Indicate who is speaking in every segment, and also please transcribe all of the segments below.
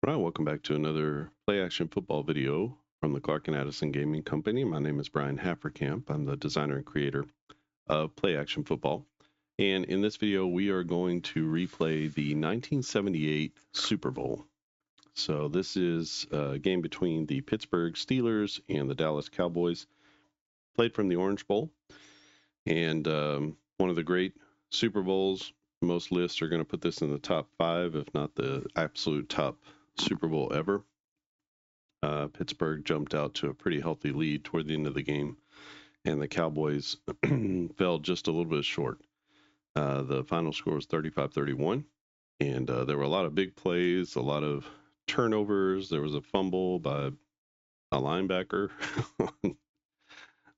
Speaker 1: Right, welcome back to another play action football video from the Clark and Addison Gaming Company. My name is Brian Hafferkamp. I'm the designer and creator of Play Action Football. And in this video, we are going to replay the 1978 Super Bowl. So this is a game between the Pittsburgh Steelers and the Dallas Cowboys, played from the Orange Bowl. And one of the great Super Bowls. Most lists are going to put this in the top 5, if not the absolute top Super Bowl ever. Pittsburgh jumped out to a pretty healthy lead toward the end of the game, and the Cowboys fell just a little bit short. The final score was 35-31, and there were a lot of big plays, a lot of turnovers. There was a fumble by a linebacker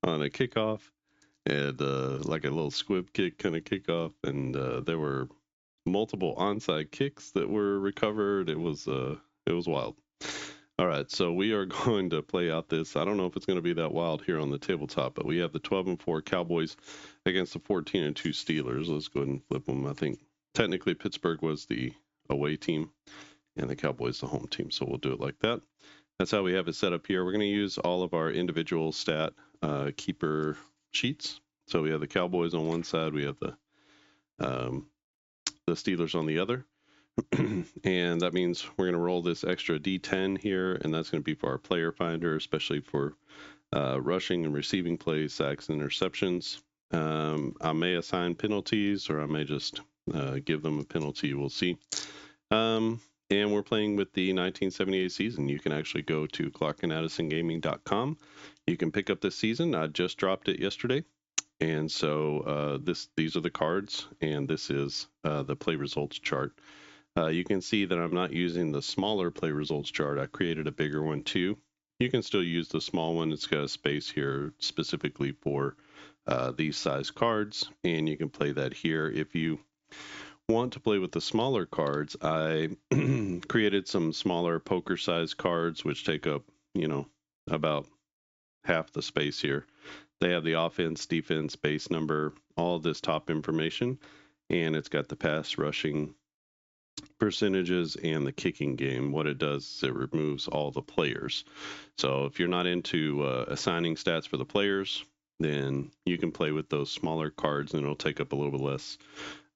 Speaker 1: on a kickoff, and like a little squib kick kind of kickoff, and there were multiple onside kicks that were recovered. It was wild. All right, so we are going to play out this. I don't know if it's going to be that wild here on the tabletop, but we have the 12-4 Cowboys against the 14-2 Steelers. Let's go ahead and flip them. I think technically Pittsburgh was the away team and the Cowboys the home team, so we'll do it like that. That's how we have it set up here. We're going to use all of our individual stat keeper sheets. So we have the Cowboys on one side, we have the Steelers on the other. And that means we're going to roll this extra D10 here, and that's going to be for our player finder, especially for rushing and receiving plays, sacks, and interceptions. I may assign penalties, or I may just give them a penalty. We'll see. And we're playing with the 1978 season. You can actually go to clarkandaddisongaming.com. You can pick up this season. I just dropped it yesterday. And so these are the cards, and this is the play results chart. You can see that I'm not using the smaller play results chart. I created a bigger one too. You can still use the small one. It's got a space here specifically for these size cards, and you can play that here. If you want to play with the smaller cards, I created some smaller poker size cards, which take up, about half the space here. They have the offense, defense, base number, all of this top information, and it's got the pass rushing percentages and the kicking game. What it does is it removes all the players. So if you're not into assigning stats for the players, then you can play with those smaller cards, and it'll take up a little bit less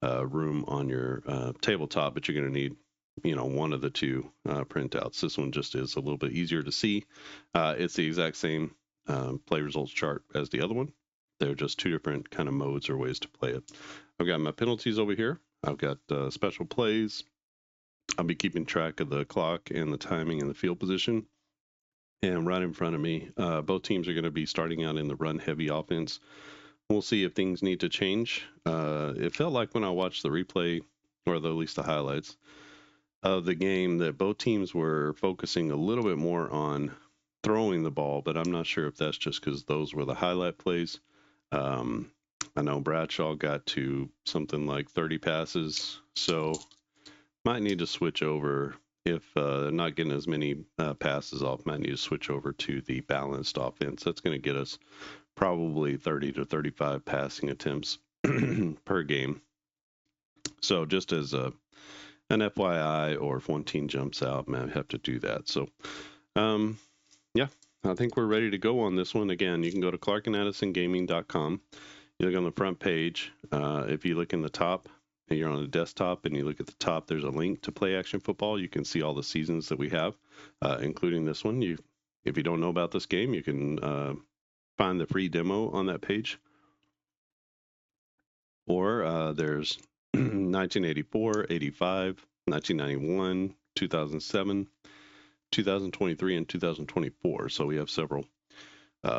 Speaker 1: room on your tabletop, but you're going to need one of the two printouts. This one just is a little bit easier to see. It's the exact same play results chart as the other one. They're just two different kind of modes or ways to play it. I've got my penalties over here. I've got special plays. I'll be keeping track of the clock and the timing and the field position. And right in front of me, both teams are going to be starting out in the run-heavy offense. We'll see if things need to change. It felt like when I watched the replay, or at least the highlights of the game, that both teams were focusing a little bit more on throwing the ball, but I'm not sure if that's just because those were the highlight plays. I know Bradshaw got to something like 30 passes, so might need to switch over. If not getting as many passes off, might need to switch over to the balanced offense. That's going to get us probably 30 to 35 passing attempts per game. So just as an FYI, or if one team jumps out, might have to do that. So yeah, I think we're ready to go on this one. Again, you can go to clarkandaddisongaming.com. You look on the front page. If you look in the top, and you're on a desktop and you look at the top, there's a link to Play Action Football. You can see all the seasons that we have, including this one. If you don't know about this game, you can find the free demo on that page. Or there's 1984, 85, 1991, 2007, 2023, and 2024. So we have several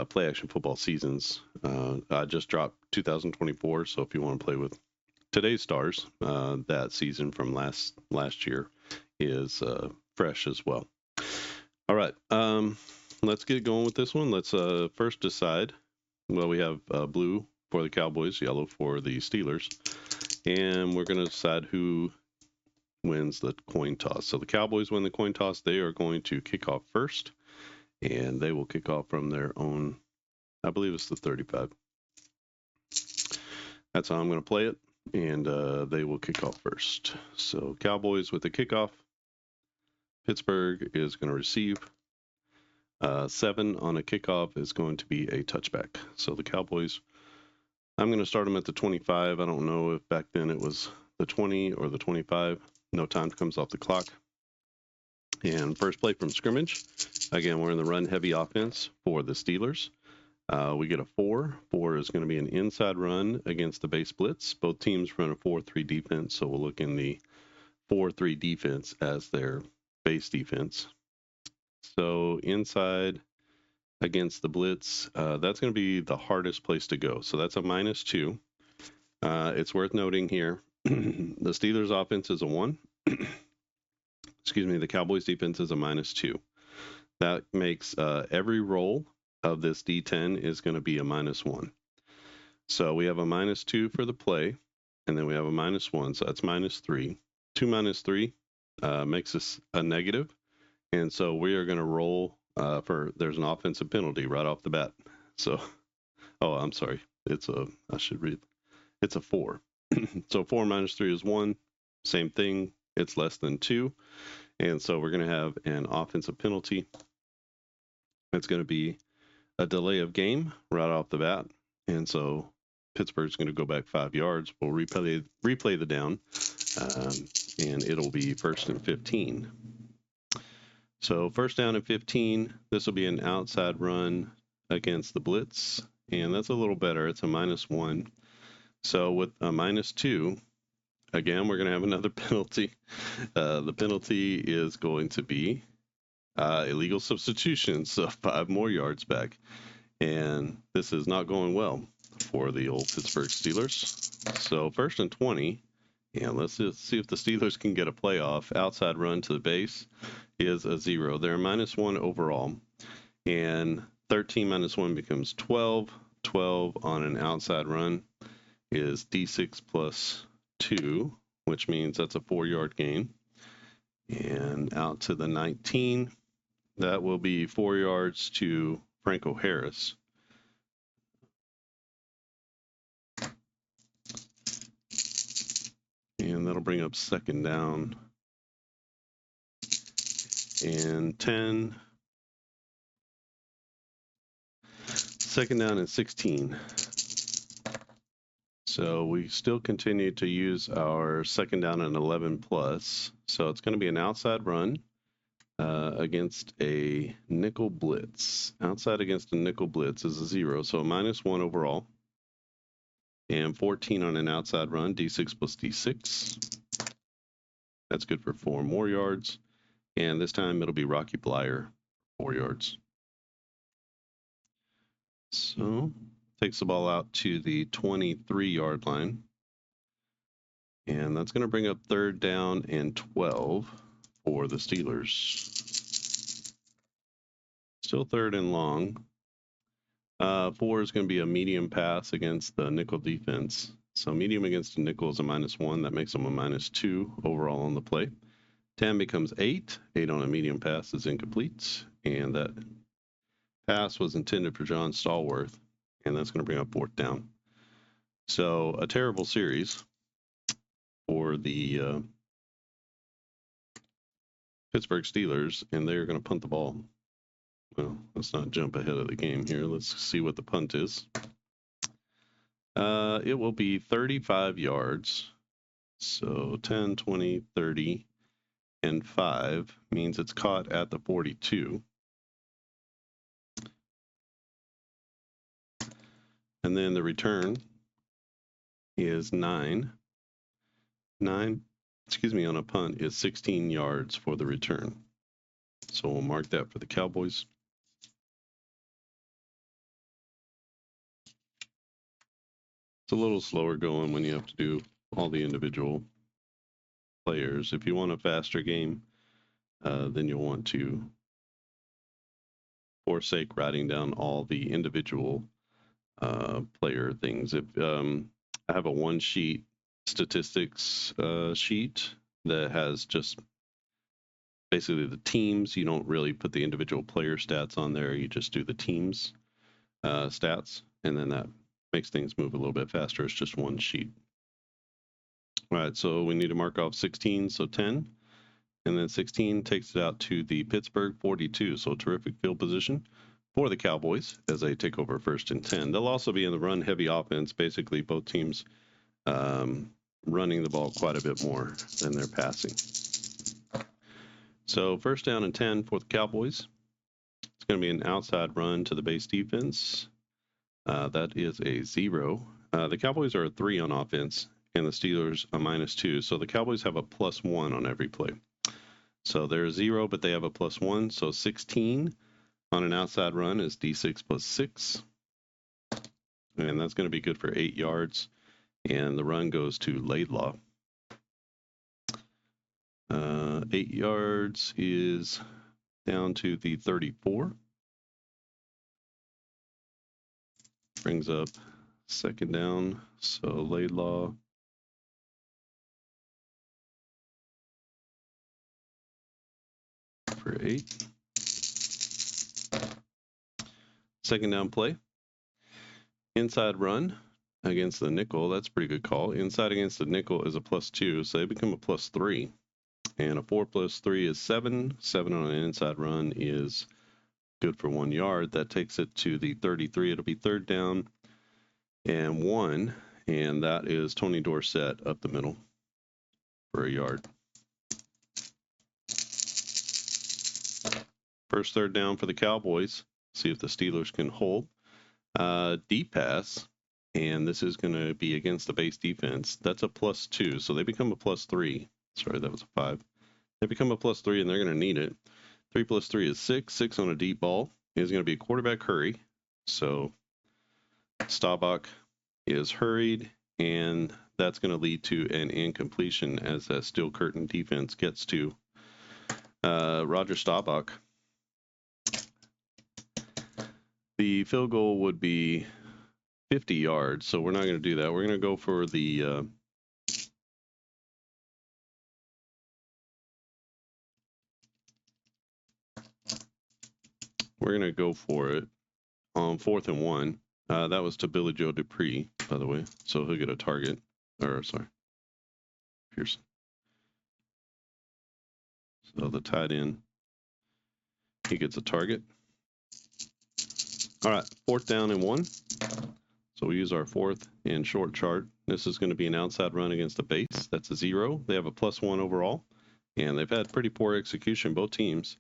Speaker 1: Play Action Football seasons. I just dropped 2024, so if you want to play with today's stars, that season from last year is fresh as well. All right, let's get going with this one. Let's first decide. Well, we have blue for the Cowboys, yellow for the Steelers, and we're going to decide who wins the coin toss. So the Cowboys win the coin toss. They are going to kick off first, and they will kick off from their own, I believe it's the 35. That's how I'm going to play it. And they will kick off first. So Cowboys with the kickoff. Pittsburgh is going to receive. 7 on a kickoff is going to be a touchback. So the Cowboys, I'm going to start them at the 25. I don't know if back then it was the 20 or the 25. No time comes off the clock. And first play from scrimmage. Again, we're in the run-heavy offense for the Steelers. We get a 4. 4 is going to be an inside run against the base blitz. Both teams run a 4-3 defense, so we'll look in the 4-3 defense as their base defense. So inside against the blitz, that's going to be the hardest place to go. So that's a -2. It's worth noting here, the Steelers offense is a 1. Excuse me, the Cowboys defense is a -2. That makes every roll of this D10 is going to be a -1. So we have a -2 for the play, and then we have a -1, so that's -3. 2 -3 makes us a negative, and so we are going to roll there's an offensive penalty right off the bat. So, I'm sorry, it's a 4. So 4 -3 is 1, same thing, it's less than 2, and so we're going to have an offensive penalty. It's going to be a delay of game right off the bat, and so Pittsburgh's going to go back 5 yards. We'll replay the down, and it'll be 1st and 15. So 1st down and 15. This will be an outside run against the blitz, and that's a little better. It's a -1. So with a -2, again, we're going to have another penalty. The penalty is going to be illegal substitution, so 5 more yards back. And this is not going well for the old Pittsburgh Steelers. So 1st and 20, and let's just see if the Steelers can get a playoff. Outside run to the base is a 0. They're -1 overall, and 13 -1 becomes 12. 12 on an outside run is D6 plus 2, which means that's a 4-yard gain. And out to the 19, that will be 4 yards to Franco Harris. And that'll bring up 2nd down and 10. 2nd down and 16. So we still continue to use our 2nd down and 11 plus. So it's going to be an outside run against a nickel blitz. Outside against a nickel blitz is a 0, so a -1 overall. And 14 on an outside run, D6 plus D6. That's good for 4 more yards. And this time it'll be Rocky Blyer, 4 yards. So takes the ball out to the 23-yard line. And that's going to bring up 3rd down and 12 for the Steelers. Still 3rd and long. 4 is going to be a medium pass against the nickel defense. So medium against a nickel is a -1. That makes them a -2 overall on the play. 10 becomes 8. 8 on a medium pass is incomplete. And that pass was intended for John Stallworth. And that's going to bring up 4th down. So a terrible series for the Pittsburgh Steelers. And they're going to punt the ball. Well, let's not jump ahead of the game here. Let's see what the punt is. It will be 35 yards. So 10, 20, 30, and 5 means it's caught at the 42. And then the return is 9. 9, on a punt is 16 yards for the return. So we'll mark that for the Cowboys. It's a little slower going when you have to do all the individual players. If you want a faster game, then you'll want to forsake writing down all the individual player things. If I have a 1-sheet statistics sheet that has just basically the teams. You don't really put the individual player stats on there. You just do the teams stats, and then that makes things move a little bit faster. It's just 1 sheet. All right, so we need to mark off 16, so 10. and then 16 takes it out to the Pittsburgh 42. So terrific field position for the Cowboys as they take over 1st and 10. They'll also be in the run-heavy offense. Basically, both teams running the ball quite a bit more than they're passing. So 1st down and 10 for the Cowboys. It's going to be an outside run to the base defense. That is a 0. The Cowboys are a 3 on offense, and the Steelers a -2. So the Cowboys have a +1 on every play. So they're a 0, but they have a +1. So 16 on an outside run is D6 + 6. And that's going to be good for 8 yards. And the run goes to Laidlaw. 8 yards is down to the 34. Brings up 2nd down. So Laidlaw. For 8. 2nd down play. Inside run against the nickel. That's a pretty good call. Inside against the nickel is a +2, so they become a +3. And a 4 + 3 is 7. 7 on an inside run is good for 1 yard. That takes it to the 33. It'll be 3rd down and 1. And that is Tony Dorsett up the middle for a yard. First 3rd down for the Cowboys. See if the Steelers can hold. Deep pass. And this is going to be against the base defense. That's a +2. So they become a +3. Sorry, that was a 5. They become a +3, and they're going to need it. 3 + 3 is 6. 6 on a deep ball is going to be a quarterback hurry. So Staubach is hurried, and that's going to lead to an incompletion as that steel curtain defense gets to Roger Staubach. The field goal would be 50 yards, so we're not going to do that. We're going to go for the we're going to go for it on 4th and 1. That was to Billy Joe Dupree, by the way, so he'll get a target. Or sorry, Pearson. So the tight end, he gets a target. All right, 4th down and 1. So we use our 4th and short chart. This is going to be an outside run against the base. That's a 0. They have a +1 overall, and they've had pretty poor execution, both teams.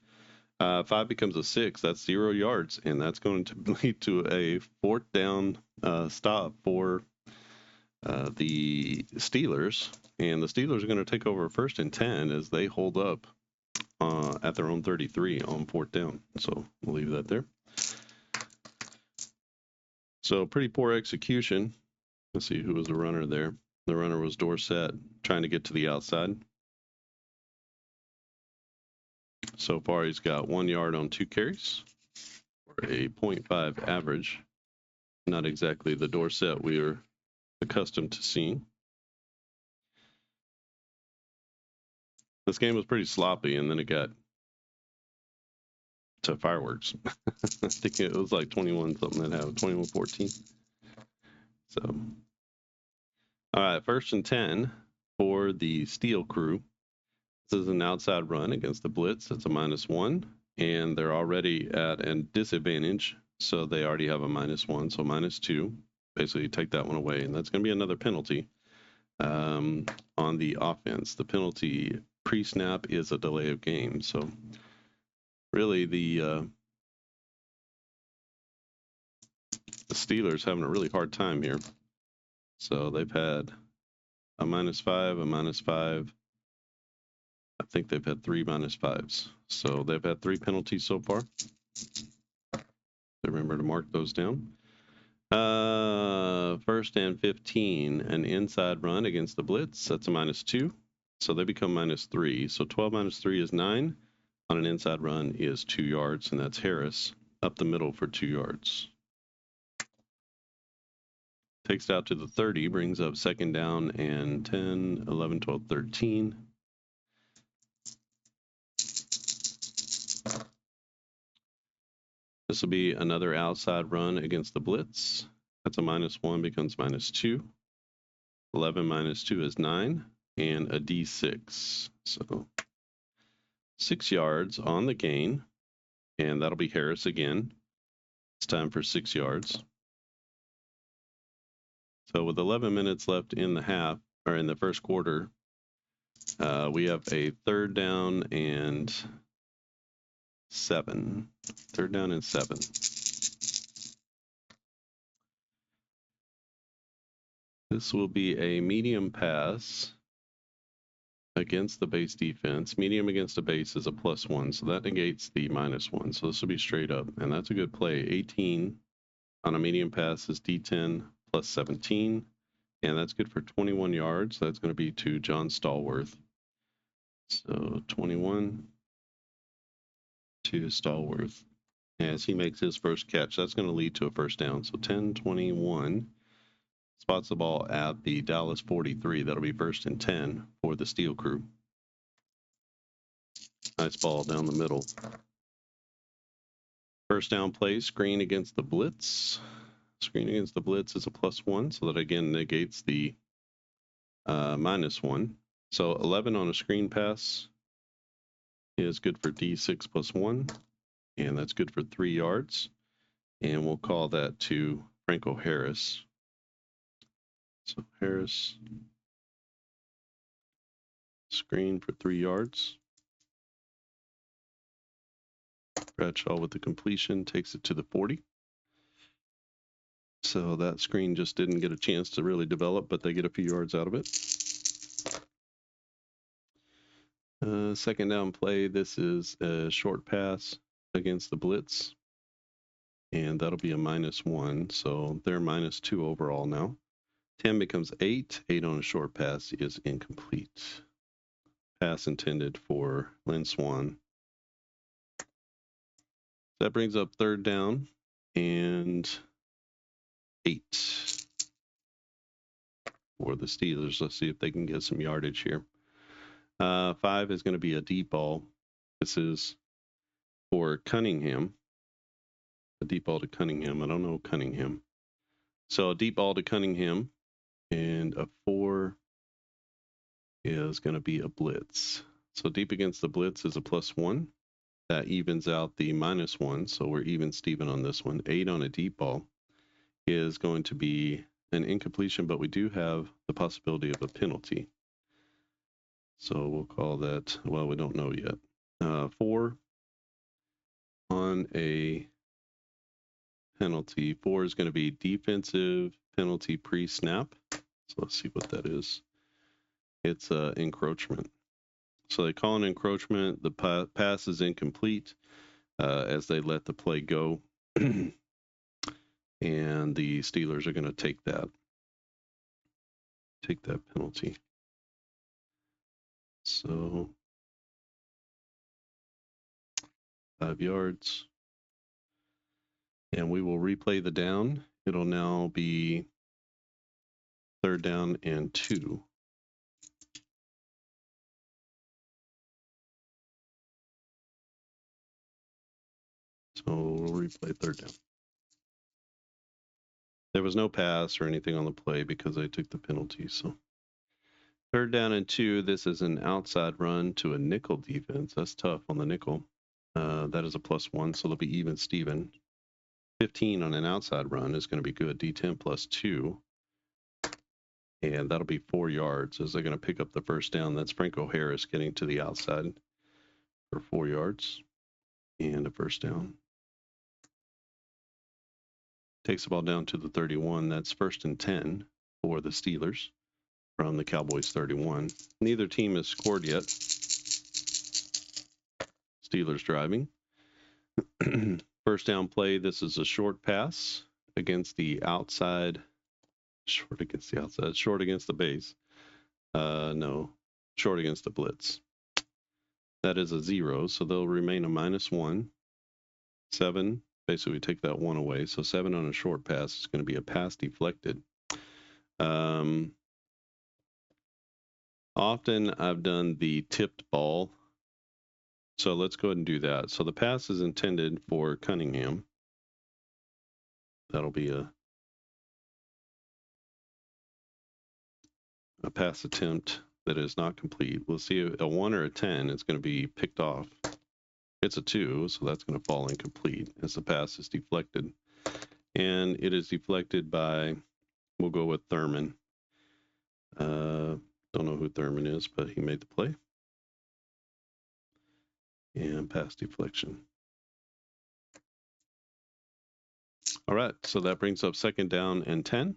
Speaker 1: 5 becomes a 6. That's 0 yards, and that's going to lead to a 4th down stop for the Steelers. And the Steelers are going to take over 1st and 10 as they hold up at their own 33 on 4th down. So we'll leave that there. So pretty poor execution. Let's see who was the runner there. The runner was Dorsett, trying to get to the outside. So far, he's got 1 yard on 2 carries for a 0.5 average. Not exactly the Dorsett we are accustomed to seeing. This game was pretty sloppy, and then it got to fireworks. I think it was like 21 something that happened, 21-14. So, all right, 1st and 10 for the Steel Crew. This is an outside run against the blitz. That's a -1, and they're already at a disadvantage, so they already have a -1, so -2. Basically, take that one away, and that's going to be another penalty on the offense. The penalty pre-snap is a delay of game, so really the Steelers having a really hard time here. So they've had a -5, a -5. I think they've had 3 -5s. So they've had 3 penalties so far. Remember to mark those down. 1st and 15, an inside run against the blitz. That's a -2. So they become -3. So 12 - 3 is 9. On an inside run is 2 yards, and that's Harris up the middle for 2 yards. Takes it out to the 30, brings up 2nd down and 10, 11, 12, 13. This will be another outside run against the blitz. That's a -1 becomes -2. 11 - 2 is 9, and a D6. So 6 yards on the gain, and that'll be Harris again. It's time for 6 yards. So with 11 minutes left in the half, or in the first quarter, we have a 3rd down and 7. 3rd down and 7. This will be a medium pass against the base defense. Medium against the base is a +1, so that negates the -1. So this will be straight up, and that's a good play. 18 on a medium pass is D10 plus 17, and that's good for 21 yards. That's going to be to John Stallworth. So 21 to Stallworth as he makes his first catch. That's going to lead to a first down. So 10-21. Spots the ball at the Dallas 43. That'll be 1st and 10 for the Steel Crew. Nice ball down the middle. First down play, screen against the blitz. Screen against the blitz is a +1, so that again negates the -1. So 11 on a screen pass is good for D6 +1, and that's good for 3 yards. And we'll call that to Franco Harris. So Harris, screen for 3 yards. Bradshaw with the completion takes it to the 40. So that screen just didn't get a chance to really develop, but they get a few yards out of it. Second down play, this is a short pass against the blitz, and that'll be a -1, so they're -2 overall now. 10 becomes 8. 8 on a short pass is incomplete. Pass intended for Lynn Swan. That brings up 3rd down and 8 for the Steelers. Let's see if they can get some yardage here. 5 is going to be a deep ball. This is for Cunningham. A deep ball to Cunningham. I don't know Cunningham. So a deep ball to Cunningham, and a 4 is going to be a blitz. So deep against the blitz is a +1. That evens out the -1, so we're even Steven on this one. 8 on a deep ball is going to be an incompletion, but we do have the possibility of a penalty. So we'll call that, well, we don't know yet. 4 on a penalty. 4 is going to be defensive penalty pre-snap. So let's see what that is. It's encroachment. So they call an encroachment. The pass is incomplete as they let the play go. And the Steelers are going to take that penalty. So 5 yards. And we will replay the down. It'll now be 3rd down and 2. So we'll replay 3rd down. There was no pass or anything on the play because I took the penalty. So 3rd down and 2. This is an outside run to a nickel defense. That's tough on the nickel. That is a +1, so they'll be even Steven. 15 on an outside run is going to be good. D10 +2. And that'll be 4 yards as they're going to pick up the first down. That's Franco Harris getting to the outside for 4 yards and a first down. Takes the ball down to the 31. That's 1st and 10 for the Steelers from the Cowboys 31. Neither team has scored yet. Steelers driving. First down play. This is a short pass against the outside. Short against the outside. Short against the base. No. Short against the blitz. That is a 0, so they'll remain a -1. 7. Basically, we take that 1 away. So 7 on a short pass is going to be a pass deflected. Often I've done the tipped ball. So let's go ahead and do that. So the pass is intended for Cunningham. That'll be a pass attempt that is not complete. We'll see a 1 or a 10. It's going to be picked off. It's a 2, so that's going to fall incomplete as the pass is deflected. And it is deflected by, we'll go with Thurman. Don't know who Thurman is, but he made the play. And pass deflection. All right, so that brings up 2nd down and 10.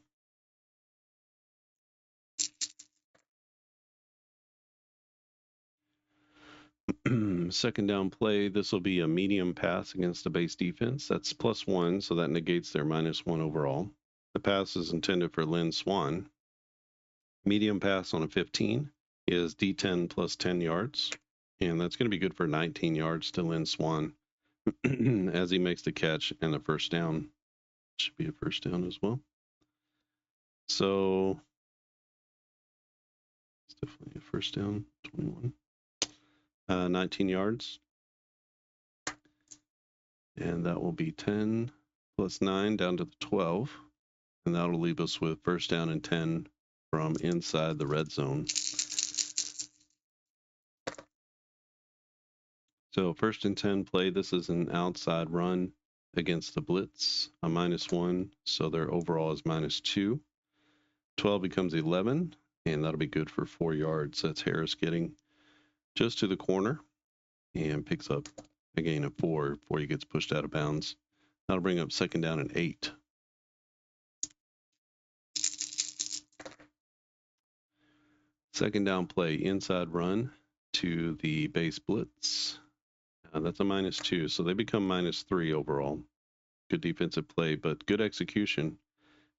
Speaker 1: Second down play, this will be a medium pass against the base defense. That's +1, so that negates their -1 overall. The pass is intended for Lynn Swan. Medium pass on a 15 is D10 plus 10 yards, and that's going to be good for 19 yards to Lynn Swan as he makes the catch, and a first down. Should be a first down as well. So it's definitely a first down, 21. 19 yards. And that will be 10 plus 9 down to the 12. And that'll leave us with first down and 10 from inside the red zone. So 1st and 10 play. This is an outside run against the blitz, a -1. So their overall is -2. 12 becomes 11, and that'll be good for 4 yards. That's Harris getting just to the corner and picks up a gain of 4 before he gets pushed out of bounds. That'll bring up 2nd down and 8. Second down play, inside run to the base blitz. That's a -2, so they become -3 overall. Good defensive play, but good execution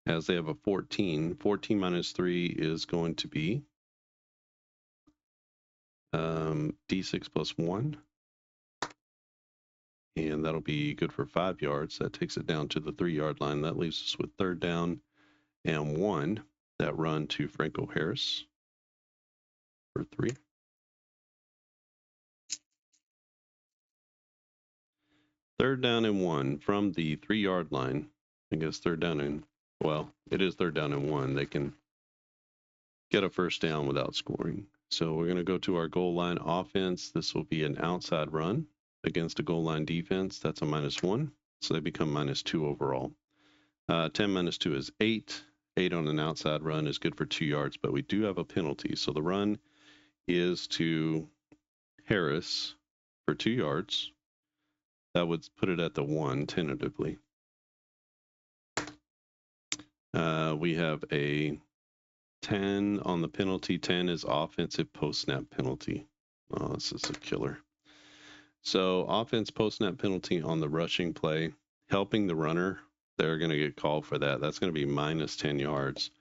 Speaker 1: as they have a 14. 14 -3 is going to be D6 plus 1. And that'll be good for 5 yards. That takes it down to the 3-yard line. That leaves us with 3rd down and 1. That run to Franco Harris for 3. Third down and 1 from the 3-yard line. I guess 3rd down and, well, it is 3rd down and 1. They can get a first down without scoring. So we're going to go to our goal line offense. This will be an outside run against a goal line defense. That's a -1. So they become -2 overall. 10 -2 is 8. 8 on an outside run is good for 2 yards, but we do have a penalty. So the run is to Harris for 2 yards. That would put it at the 1 tentatively. We have a 10 on the penalty. 10 is offensive post-snap penalty. Oh, this is a killer. So offense post-snap penalty on the rushing play, helping the runner, they're going to get called for that. That's going to be -10 yards.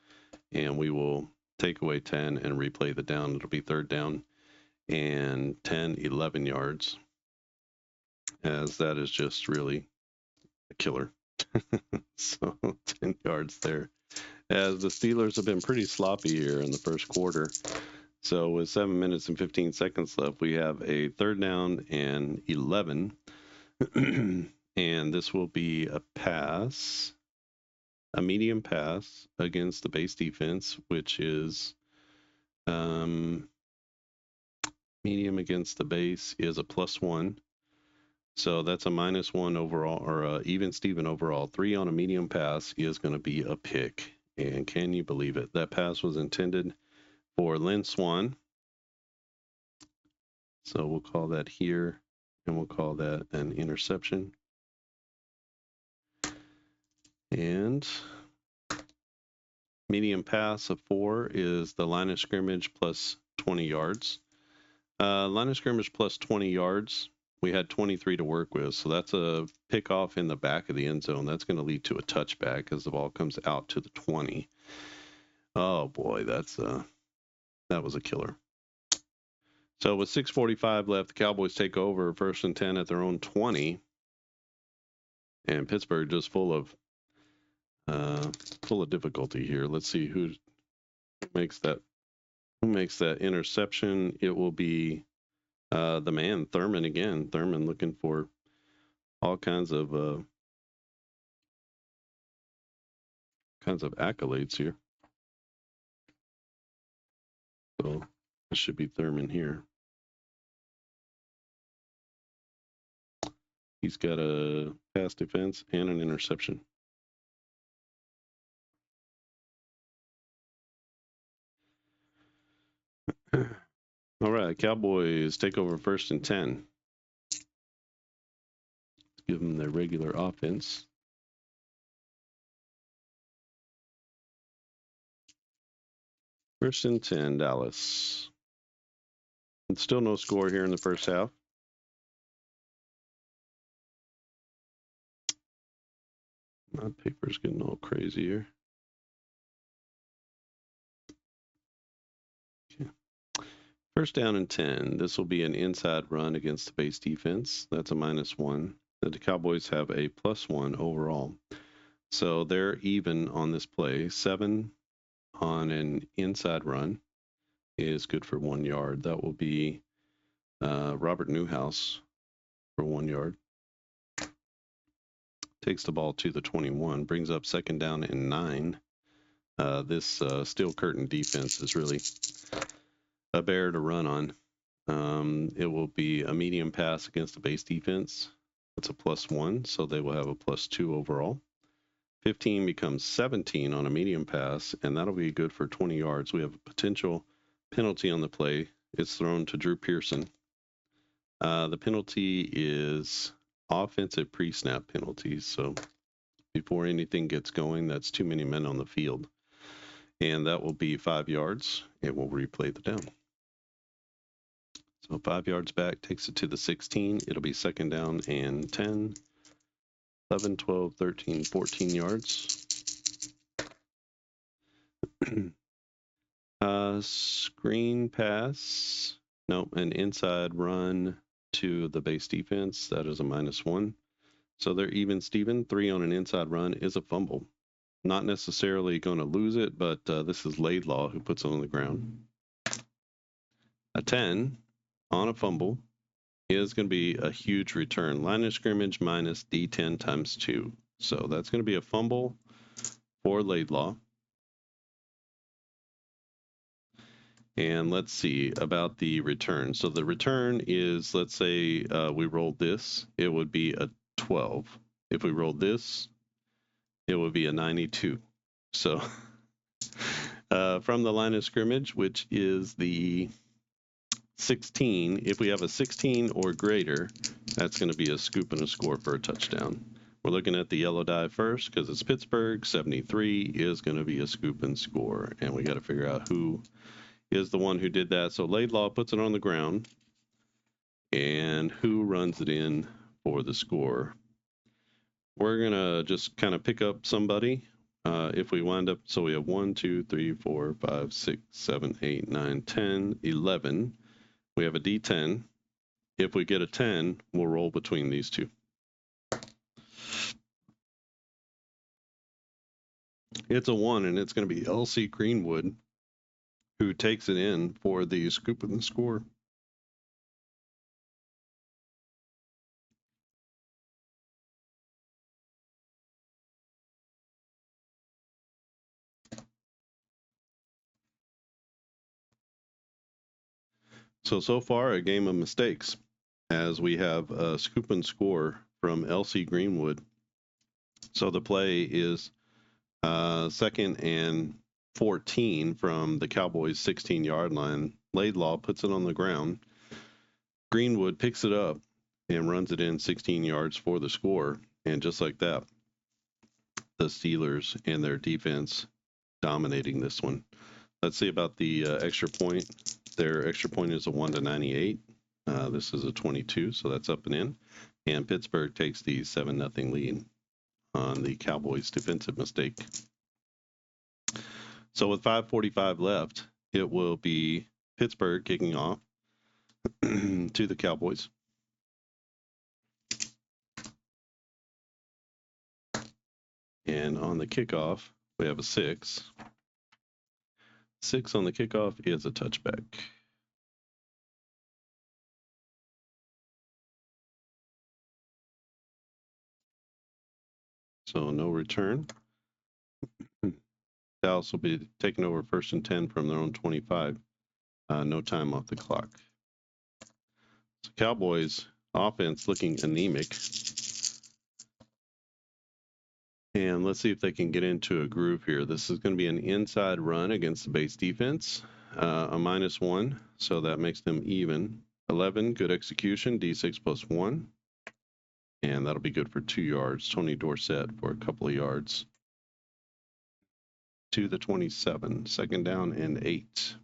Speaker 1: And we will take away 10 and replay the down. It'll be 3rd down and 10, 11 yards. As that is just really a killer. So 10 yards there. As the Steelers have been pretty sloppy here in the first quarter. So with 7 minutes and 15 seconds left, we have a 3rd down and 11. And this will be a pass, a medium pass against the base defense, which is medium against the base is a +1. So that's a -1 overall, or a even Steven overall. 3 on a medium pass is going to be a pick. And can you believe it? That pass was intended for Lynn Swan. So we'll call that here, and we'll call that an interception. And medium pass of 4 is the line of scrimmage plus 20 yards. Line of scrimmage plus 20 yards. We had 23 to work with, so that's a pick off in the back of the end zone. That's going to lead to a touchback as the ball comes out to the 20. Oh boy, that was a killer. So with 6:45 left, the Cowboys take over 1st and 10 at their own 20, and Pittsburgh just full of difficulty here. Let's see who makes that interception. It will be the man Thurman again. Thurman looking for all kinds of accolades here. So This should be Thurman here. He's got a pass defense and an interception. All right, Cowboys take over 1st and 10. Give them their regular offense. First and 10, Dallas. And still no score here in the first half. My paper's getting all crazy here. Okay. First down and 10. This will be an inside run against the base defense. That's a -1. The Cowboys have a +1 overall. So they're even on this play. 7 on an inside run is good for 1 yard. That will be Robert Newhouse for 1 yard. Takes the ball to the 21, brings up 2nd down and 9. This steel curtain defense is really a bear to run on. It will be a medium pass against the base defense. That's a +1, so they will have a +2 overall. 15 becomes 17 on a medium pass, and that'll be good for 20 yards. We have a potential penalty on the play. It's thrown to Drew Pearson. The penalty is offensive pre-snap penalties, so before anything gets going, that's too many men on the field. And that will be 5 yards. It will replay the down. So 5 yards back, takes it to the 16. It'll be 2nd down and 10, 11, 12, 13, 14 yards. Screen pass. Nope, an inside run to the base defense. That is a -1. So they're even Steven. 3 on an inside run is a fumble. Not necessarily going to lose it, but this is Laidlaw who puts it on the ground. A 10 on a fumble is going to be a huge return. Line of scrimmage minus D10 times 2. So that's going to be a fumble for Laidlaw. And let's see about the return. So the return is, let's say we rolled this, it would be a 12. If we rolled this, it would be a 92. So from the line of scrimmage, which is the 16, if we have a 16 or greater, that's going to be a scoop and a score for a touchdown. We're looking at the yellow die first because it's Pittsburgh. 73 is going to be a scoop and score, and we got to figure out who is the one who did that. So Laidlaw puts it on the ground, and who runs it in for the score? We're going to just kind of pick up somebody. If we wind up, so we have 1, 2, 3, 4, 5, 6, 7, 8, 9, 10, 11. We have a D10. If we get a 10, we'll roll between these two. It's a 1, and it's going to be LC Greenwood who takes it in for the scoop and the score. So far, a game of mistakes, as we have a scoop and score from LC Greenwood. So the play is 2nd and 14 from the Cowboys' 16-yard line. Laidlaw puts it on the ground. Greenwood picks it up and runs it in 16 yards for the score. And just like that, the Steelers and their defense dominating this one. Let's see about the extra point. Their extra point is a 1-98. This is a 22, so that's up and in. And Pittsburgh takes the 7-0 lead on the Cowboys' defensive mistake. So with 5:45 left, it will be Pittsburgh kicking off to the Cowboys. And on the kickoff, we have a 6. 6 on the kickoff is a touchback. So no return. Dallas will be taking over 1st and 10 from their own 25. No time off the clock. So Cowboys offense looking anemic. And let's see if they can get into a groove here. This is going to be an inside run against the base defense, a -1, so that makes them even. 11, good execution, D6 plus 1. And that'll be good for 2 yards. Tony Dorsett for a couple of yards. To the 27, second down and 8.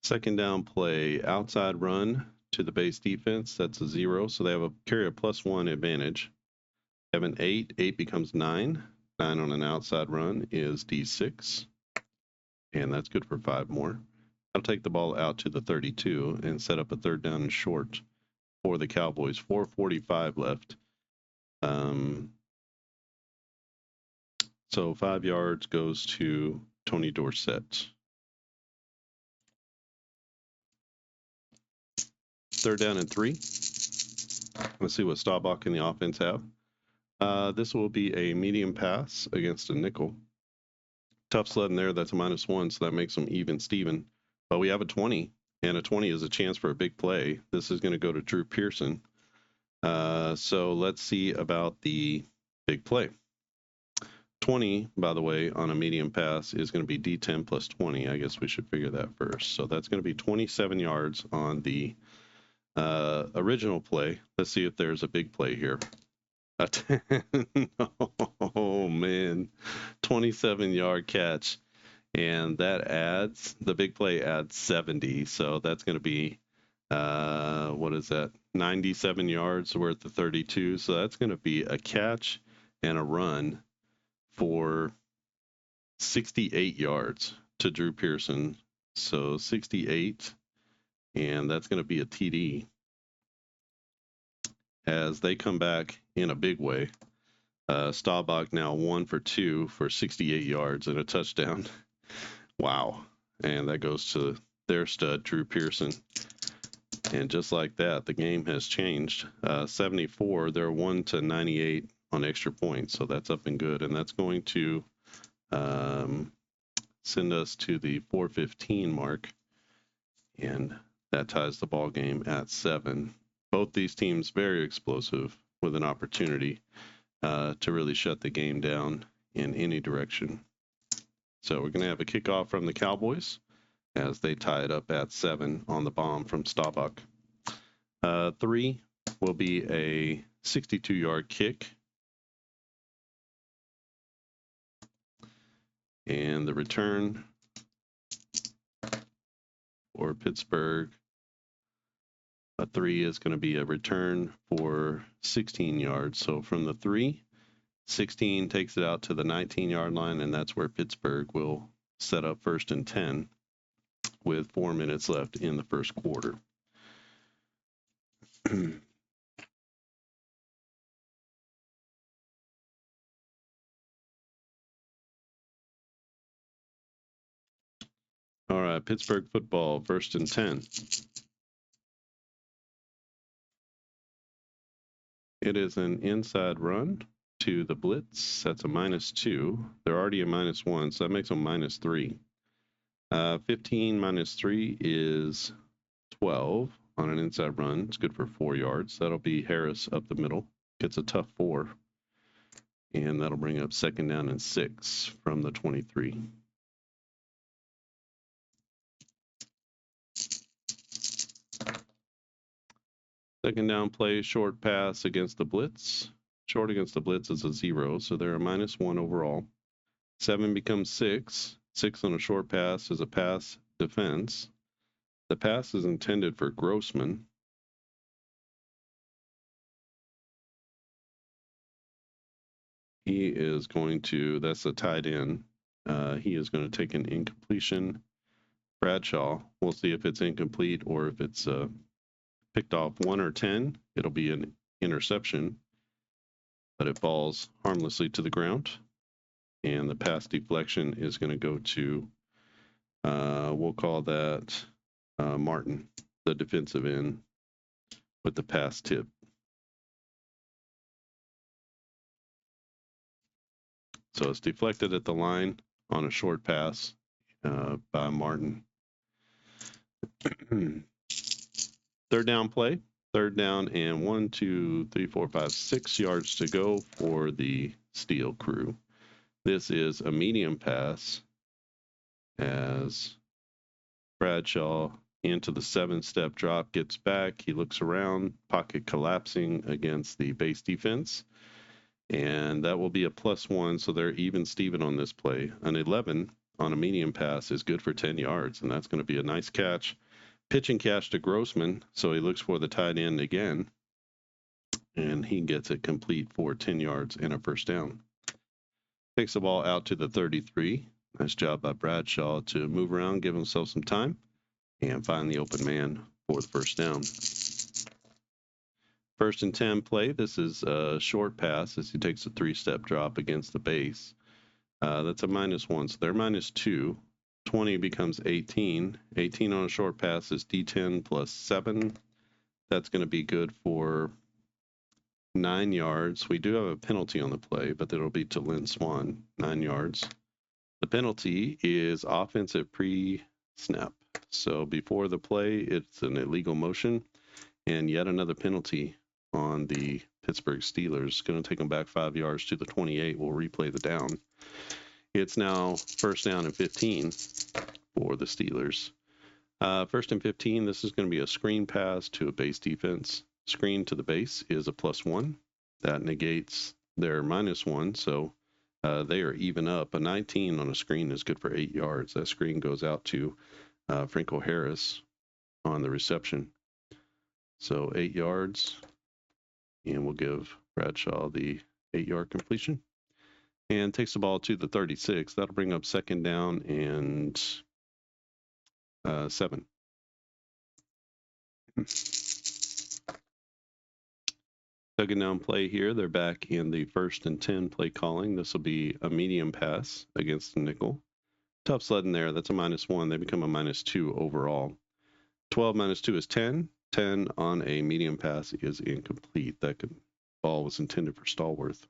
Speaker 1: Second down play, outside run to the base defense. That's a 0, so they have a carry a +1 advantage. They have an 8, 8 becomes 9. 9 on an outside run is D6, and that's good for 5 more. I'll take the ball out to the 32 and set up a third down and short for the Cowboys. 4:45 left. So 5 yards goes to Tony Dorsett. Third down and 3. Let's see what Staubach and the offense have. This will be a medium pass against a nickel. Tough sled in there. That's a -1, so that makes them even Steven. But we have a 20, and a 20 is a chance for a big play. This is going to go to Drew Pearson. So let's see about the big play. 20, by the way, on a medium pass is going to be D10 plus 20. I guess we should figure that first. So that's going to be 27 yards on the original play. Let's see if there's a big play here. A 10. Oh, man. 27-yard catch. And that adds, the big play adds 70. So that's going to be, what is that? 97 yards worth of 32. So that's going to be a catch and a run for 68 yards to Drew Pearson. So 68, and that's going to be a TD as they come back in a big way. Staubach now 1 for 2 for 68 yards and a touchdown. Wow. And that goes to their stud, Drew Pearson. And just like that, the game has changed. 74, they're 1 to 98 on extra points, so that's up and good. And that's going to send us to the 4:15 mark, and that ties the ball game at 7. Both these teams very explosive with an opportunity to really shut the game down in any direction. So we're going to have a kickoff from the Cowboys as they tie it up at 7 on the bomb from Staubach. 3 will be a 62-yard kick. And the return for Pittsburgh, a 3 is going to be a return for 16 yards. So from the 3, 16 takes it out to the 19-yard line, and that's where Pittsburgh will set up 1st and 10 with 4 minutes left in the first quarter. All right, Pittsburgh football, 1st and 10. It is an inside run to the blitz. That's a -2. They're already a -1, so that makes them -3. 15 minus 3 is 12 on an inside run. It's good for 4 yards. That'll be Harris up the middle. Gets a tough 4. And that'll bring up 2nd down and 6 from the 23. Second down play, short pass against the blitz. Short against the blitz is a 0, so they're a -1 overall. 7 becomes 6. 6 on a short pass is a pass defense. The pass is intended for Grossman. He is going to, that's a tight end. He is going to take an incompletion. Bradshaw, we'll see if it's incomplete or if it's picked off 1 or 10. It'll be an interception, but it falls harmlessly to the ground. And the pass deflection is going to go to, we'll call that Martin, the defensive end, with the pass tip. So it's deflected at the line on a short pass by Martin. Third down play. Third down and 1, 2, 3, 4, 5, 6 yards to go for the Steel crew. This is a medium pass as Bradshaw into the 7-step drop, gets back. He looks around, pocket collapsing against the base defense. And that will be a +1, so they're even Steven on this play. An 11 on a medium pass is good for 10 yards, and that's going to be a nice catch. Pitching catch to Grossman, so he looks for the tight end again, and he gets it complete for 10 yards and a first down. Takes the ball out to the 33. Nice job by Bradshaw to move around, give himself some time, and find the open man for the first down. First and 10 play. This is a short pass as he takes a 3-step drop against the base. That's a -1, so they're -2. 20 becomes 18. 18 on a short pass is D10 plus 7. That's going to be good for 9 yards. We do have a penalty on the play, but it'll be to Lynn Swan, 9 yards. The penalty is offensive pre-snap. So before the play, it's an illegal motion, and yet another penalty on the Pittsburgh Steelers. Going to take them back 5 yards to the 28. We'll replay the down. It's now first down and 15 for the Steelers. First and 15, this is going to be a screen pass to a base defense. Screen to the base is a +1. That negates their -1, so they are even up. A 19 on a screen is good for 8 yards. That screen goes out to Franco Harris on the reception. So 8 yards, and we'll give Bradshaw the 8-yard completion. And takes the ball to the 36. That'll bring up second down and 7. Second down play here. They're back in the first and 10 play calling. This will be a medium pass against the nickel. Tough sledding there. That's a -1. They become a -2 overall. 12 -2 is 10. 10 on a medium pass is incomplete. That ball was intended for Stallworth.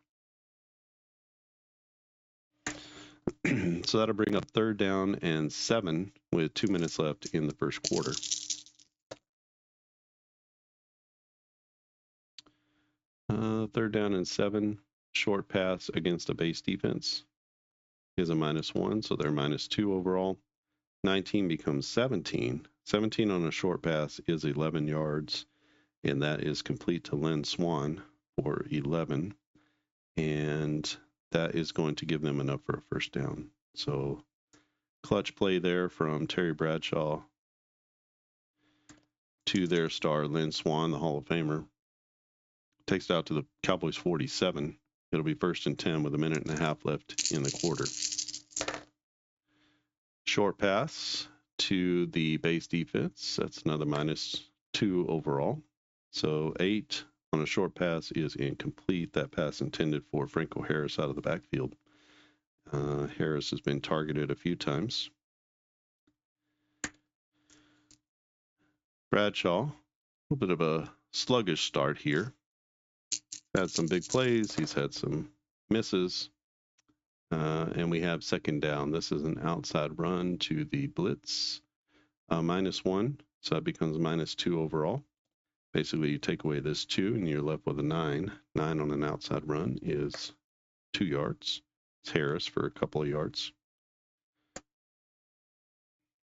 Speaker 1: So that'll bring up third down and 7 with 2 minutes left in the first quarter. Third down and 7, short pass against a base defense is a -1, so they're -2 overall. 19 becomes 17. 17 on a short pass is 11 yards, and that is complete to Lynn Swan for 11. And that is going to give them enough for a first down. So clutch play there from Terry Bradshaw to their star, Lynn Swan, the Hall of Famer. Takes it out to the Cowboys 47. It'll be first and 10 with 1.5 minutes left in the quarter. Short pass to the base defense. That's another -2 overall. So 8 on a short pass is incomplete. That pass intended for Franco Harris out of the backfield. Harris has been targeted a few times. Bradshaw, a little bit of a sluggish start here. Had some big plays. He's had some misses. And we have second down. This is an outside run to the blitz. -1, so that becomes -2 overall. Basically, you take away this 2, and you're left with a 9. 9 on an outside run is 2 yards. It's Harris for a couple of yards.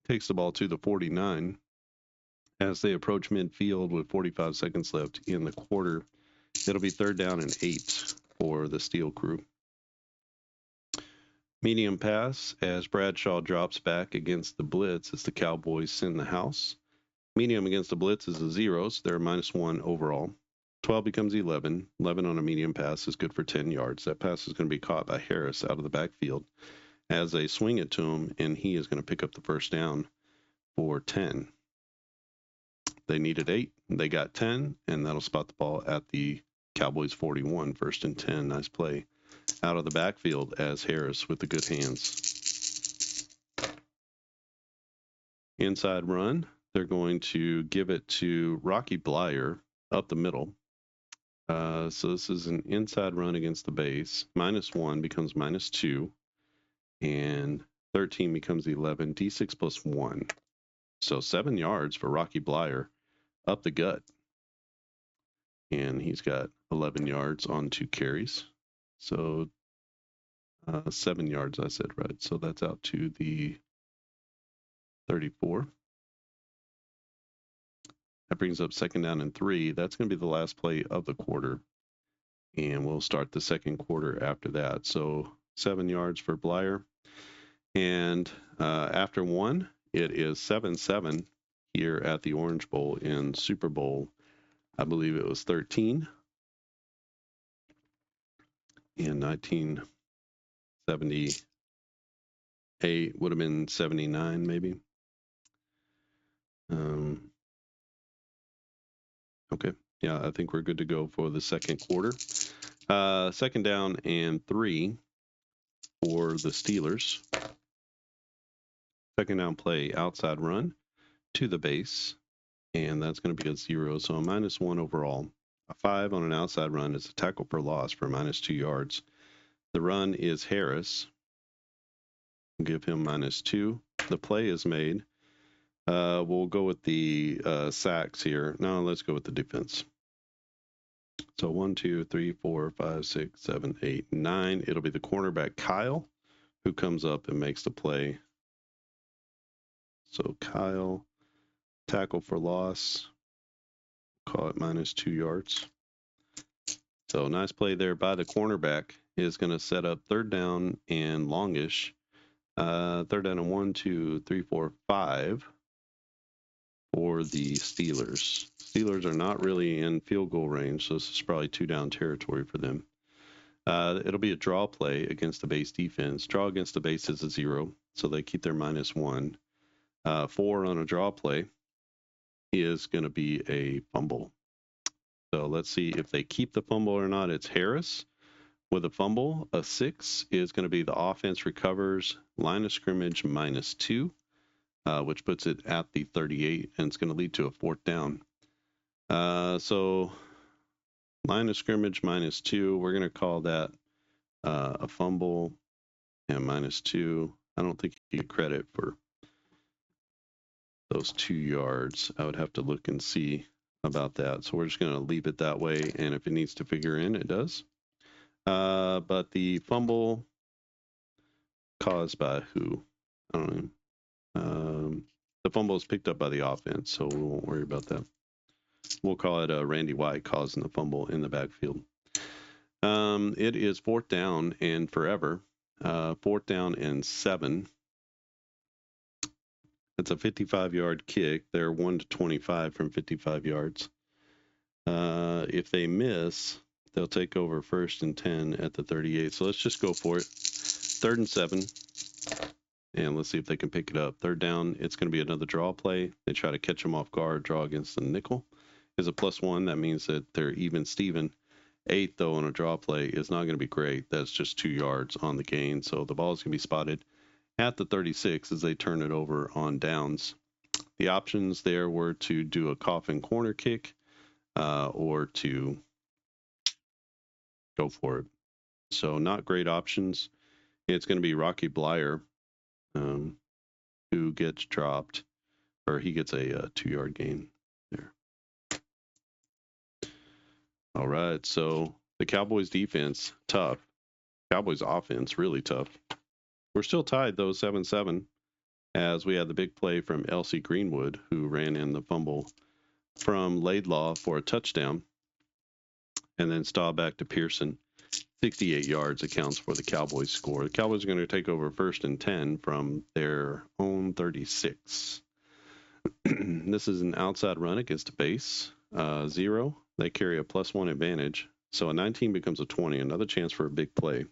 Speaker 1: Takes the ball to the 49. As they approach midfield with 45 seconds left in the quarter, it'll be third down and 8 for the Steel crew. Medium pass as Bradshaw drops back against the blitz as the Cowboys send the house. Medium against the blitz is a 0, so they're -1 overall. 12 becomes 11. 11 on a medium pass is good for 10 yards. That pass is going to be caught by Harris out of the backfield as they swing it to him, and he is going to pick up the first down for 10. They needed 8. They got 10, and that'll spot the ball at the Cowboys 41, first and 10. Nice play out of the backfield as Harris with the good hands. Inside run. They're going to give it to Rocky Blyer up the middle. So this is an inside run against the base. -1 becomes -2. and 13 becomes 11, D6 plus 1. So 7 yards for Rocky Blyer up the gut. And he's got 11 yards on 2 carries. So 7 yards, I said, right? So that's out to the 34. That brings up 2nd down and 3. That's going to be the last play of the quarter. And we'll start the 2nd quarter after that. So 7 yards for Blyer. And after 1, it is 7-7 here at the Orange Bowl in Super Bowl. I believe it was 13 in 1978. Would have been 79 maybe. Okay. Yeah, I think we're good to go for the 2nd quarter. 2nd down and 3 for the Steelers. 2nd down play, outside run to the base, and that's going to be a 0, so a -1 overall. A 5 on an outside run is a tackle for loss for -2 yards. The run is Harris. We'll give him -2. The play is made. We'll go with the sacks here. No, let's go with the defense. So 1, 2, 3, 4, 5, 6, 7, 8, 9. It'll be the cornerback Kyle who comes up and makes the play. So Kyle, tackle for loss, call it -2 yards. So nice play there by the cornerback. Is going to set up 3rd down and longish. 3rd down and 1, 2, 3, 4, 5 for the Steelers. Steelers are not really in field goal range, so this is probably 2-down territory for them. It'll be a draw play against the base defense. Draw against the base is a 0, so they keep their -1. 4 on a draw play is going to be a fumble. So let's see if they keep the fumble or not. It's Harris with a fumble. A 6 is going to be the offense recovers, line of scrimmage -2, which puts it at the 38, and it's going to lead to a 4th down. So line of scrimmage -2, we're going to call that a fumble, and -2. I don't think you get credit for those 2 yards. I would have to look and see about that. So we're just going to leave it that way, and if it needs to figure in, it does. But the fumble caused by who? I don't know. The fumble is picked up by the offense, so we won't worry about that. We'll call it Randy White causing the fumble in the backfield. It is 4th down and forever. 4th down and 7. It's a 55-yard kick. They're 1 to 25 from 55 yards. If they miss, they'll take over 1st and 10 at the 38. So let's just go for it. 3rd and 7. And let's see if they can pick it up. 3rd down, it's going to be another draw play. They try to catch them off guard. Draw against the nickel is a +1. That means that they're even Steven. 8, though, on a draw play is not going to be great. That's just 2 yards on the gain. So the ball is going to be spotted at the 36 as they turn it over on downs. The options there were to do a coffin corner kick or to go for it. So not great options. It's going to be Rocky Blyer who gets dropped, or he gets a 2-yard gain there. All right, so the Cowboys defense, tough. Cowboys offense, really tough. We're still tied, though, 7-7, as we had the big play from Elsie Greenwood, who ran in the fumble from Laidlaw for a touchdown, and then stall back to Pearson. 68 yards accounts for the Cowboys score. The Cowboys are going to take over 1st and 10 from their own 36. This is an outside run against a base. 0. They carry a +1 advantage. So a 19 becomes a 20. Another chance for a big play.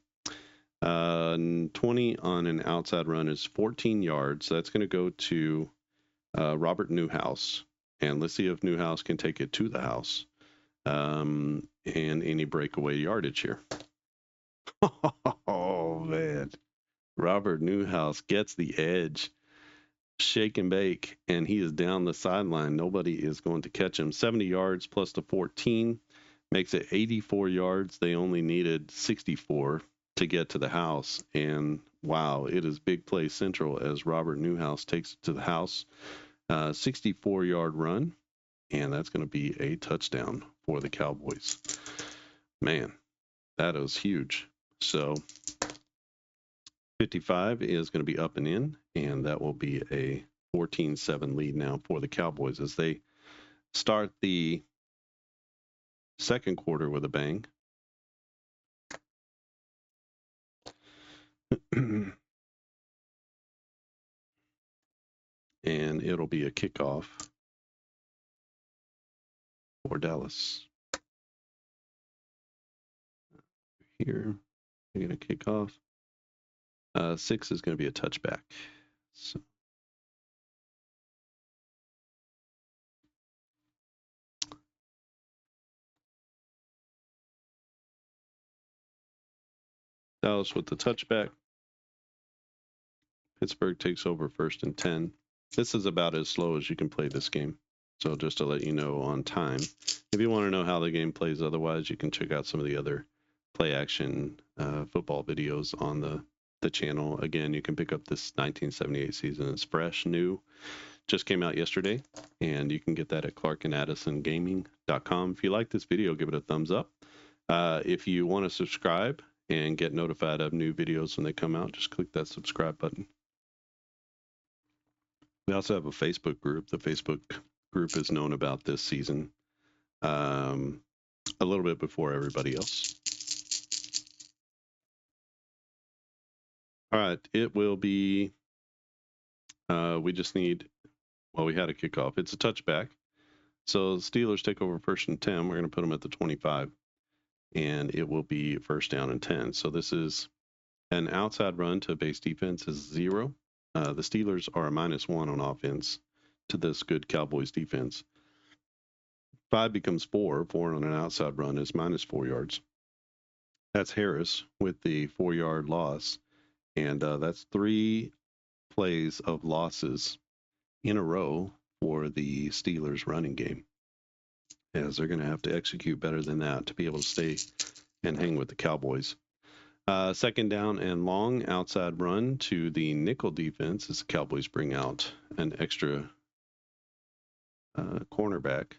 Speaker 1: 20 on an outside run is 14 yards. That's going to go to Robert Newhouse. And let's see if Newhouse can take it to the house. And any breakaway yardage here. Oh, man. Robert Newhouse gets the edge. Shake and bake, and he is down the sideline. Nobody is going to catch him. 70 yards plus the 14 makes it 84 yards. They only needed 64 to get to the house, and wow, it is big play central as Robert Newhouse takes it to the house. 64-yard run, and that's going to be a touchdown for the Cowboys. Man, that is huge. So 55 is going to be up and in, and that will be a 14-7 lead now for the Cowboys as they start the second quarter with a bang. And it'll be a kickoff for Dallas. Here, they're going to kick off. 6 is going to be a touchback. So Dallas with the touchback. Pittsburgh takes over 1st and 10. This is about as slow as you can play this game. So just to let you know on time. If you want to know how the game plays otherwise, you can check out some of the other play action football videos on the channel. Again, you can pick up this 1978 season. It's fresh, new, just came out yesterday, and you can get that at clarkandaddisongaming.com. If you like this video, give it a thumbs up. If you want to subscribe and get notified of new videos when they come out, just click that subscribe button. We also have a Facebook group. The Facebook group is known about this season a little bit before everybody else. All right, it will be, we just need, well, we had a kickoff. It's a touchback. So the Steelers take over 1st and 10. We're going to put them at the 25, and it will be 1st down and 10. So this is an outside run to base defense is 0. The Steelers are a -1 on offense to this good Cowboys defense. 5 becomes 4. 4 on an outside run is -4 yards. That's Harris with the 4-yard loss. And that's 3 plays of losses in a row for the Steelers running game, as they're going to have to execute better than that to be able to stay and hang with the Cowboys. 2nd down and long, outside run to the nickel defense as the Cowboys bring out an extra cornerback.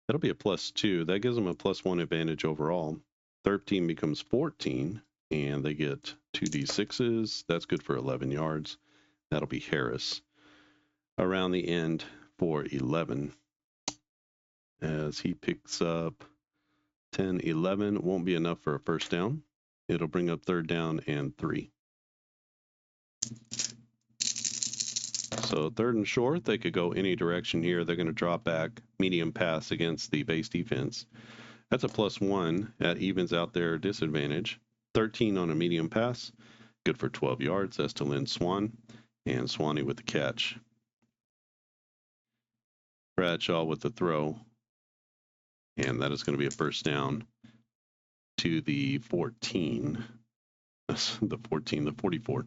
Speaker 1: That'll be a +2. That gives them a +1 advantage overall. 13 becomes 14, and they get 2 D6s. That's good for 11 yards. That'll be Harris. Around the end for 11, as he picks up 10, 11. Won't be enough for a 1st down. It'll bring up 3rd down and 3. So 3rd and short, they could go any direction here. They're going to drop back, medium pass against the base defense. That's a +1. That evens out their disadvantage. 13 on a medium pass, good for 12 yards. That's to Lynn Swan, and Swanee with the catch. Bradshaw with the throw, and that is going to be a 1st down to the 14. The 44.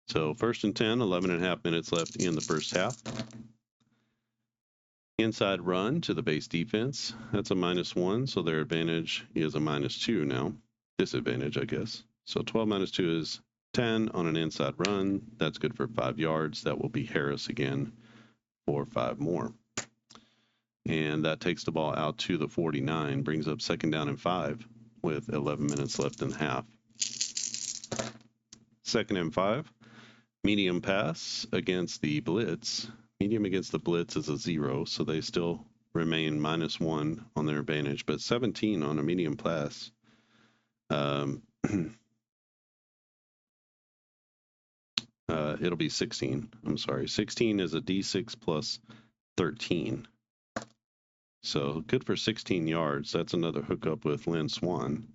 Speaker 1: So 1st and 10, 11.5 minutes left in the 1st half. Inside run to the base defense. That's a -1, so their advantage is a -2 now. Disadvantage, I guess. So 12 -2 is 10 on an inside run. That's good for 5 yards. That will be Harris again for 5 more. And that takes the ball out to the 49, brings up 2nd down and 5 with 11 minutes left in the half. 2nd and 5, medium pass against the blitz. Medium against the blitz is a 0, so they still remain -1 on their advantage, but 17 on a medium pass. It'll be 16. I'm sorry. 16 is a D6 plus 13. So good for 16 yards. That's another hookup with Lynn Swan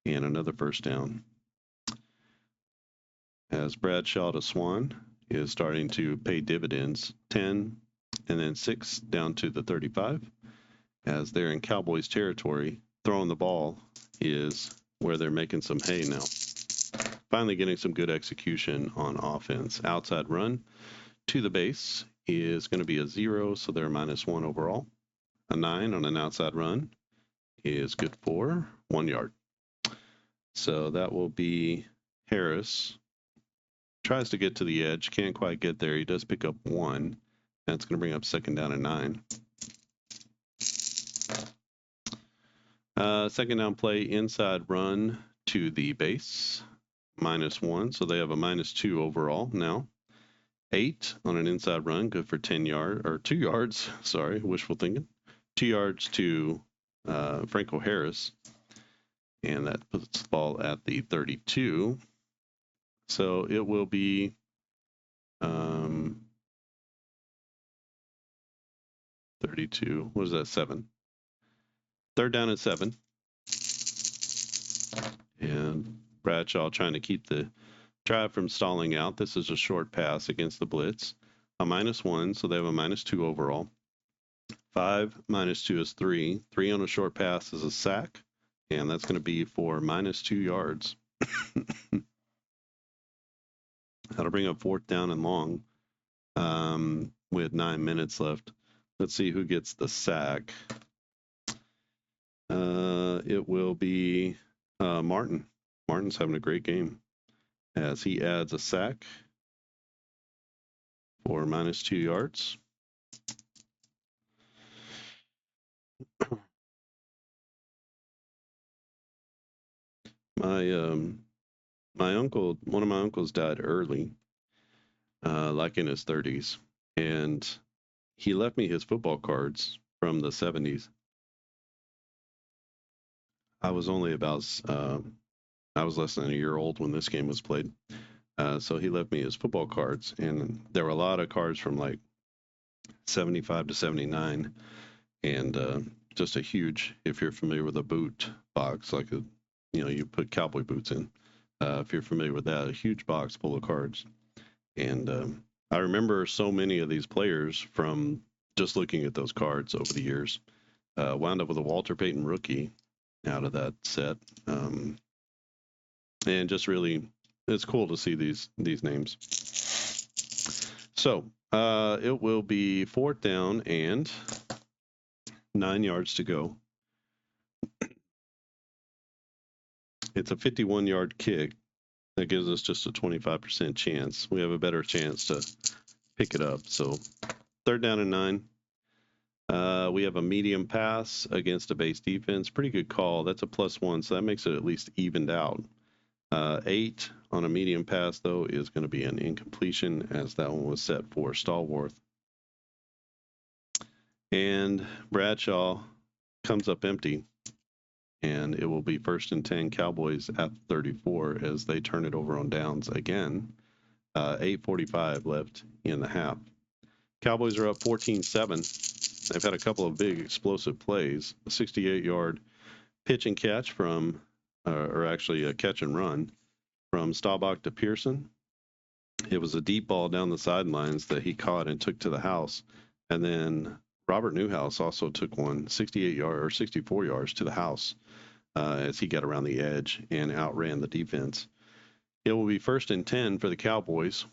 Speaker 1: and another 1st down. As Bradshaw to Swan is starting to pay dividends. 10 and then 6 down to the 35. As they're in Cowboys territory, throwing the ball is where they're making some hay now. Finally getting some good execution on offense. Outside run to the base is going to be a 0, so they're -1 overall. A 9 on an outside run is good for 1 yard. So that will be Harris tries to get to the edge, can't quite get there. He does pick up 1. That's going to bring up 2nd down and 9. Second down play, inside run to the base, -1. So they have a -2 overall now. 8 on an inside run, good for 10 yards, or 2 yards. Sorry, wishful thinking. 2 yards to Franco Harris. And that puts the ball at the 32. So it will be 32. What is that? 7. 3rd down and 7. And Bradshaw trying to keep the drive from stalling out. This is a short pass against the blitz. A -1, so they have a -2 overall. 5 -2 is 3. 3 on a short pass is a sack, and that's going to be for -2 yards. That'll bring up 4th down and long with 9 minutes left. Let's see who gets the sack. It will be Martin. Martin's having a great game as he adds a sack for -2 yards. My uncle, one of my uncles died early, like in his 30s, and he left me his football cards from the 70s. I was only about, I was less than a year old when this game was played. So he left me his football cards, and there were a lot of cards from like 75 to 79, and just a huge, if you're familiar with a boot box, like a, you put cowboy boots in. If you're familiar with that, a huge box full of cards. And I remember so many of these players from just looking at those cards over the years. Wound up with a Walter Payton rookie out of that set. And just really, it's cool to see these names. So it will be 4th down and 9 yards to go. It's a 51-yard kick. That gives us just a 25% chance. We have a better chance to pick it up. So 3rd down and 9. We have a medium pass against a base defense. Pretty good call. That's a +1, so that makes it at least evened out. 8 on a medium pass, though, is going to be an incompletion, as that one was set for Stallworth. And Bradshaw comes up empty, and it will be 1st and 10 Cowboys at 34 as they turn it over on downs again. 8:45 left in the half. Cowboys are up 14-7. They've had a couple of big explosive plays. A 68-yard pitch and catch from, or actually a catch and run from Staubach to Pearson. It was a deep ball down the sidelines that he caught and took to the house. And then Robert Newhouse also took one 68 yards or 64 yards to the house as he got around the edge and outran the defense. It will be 1st and 10 for the Cowboys,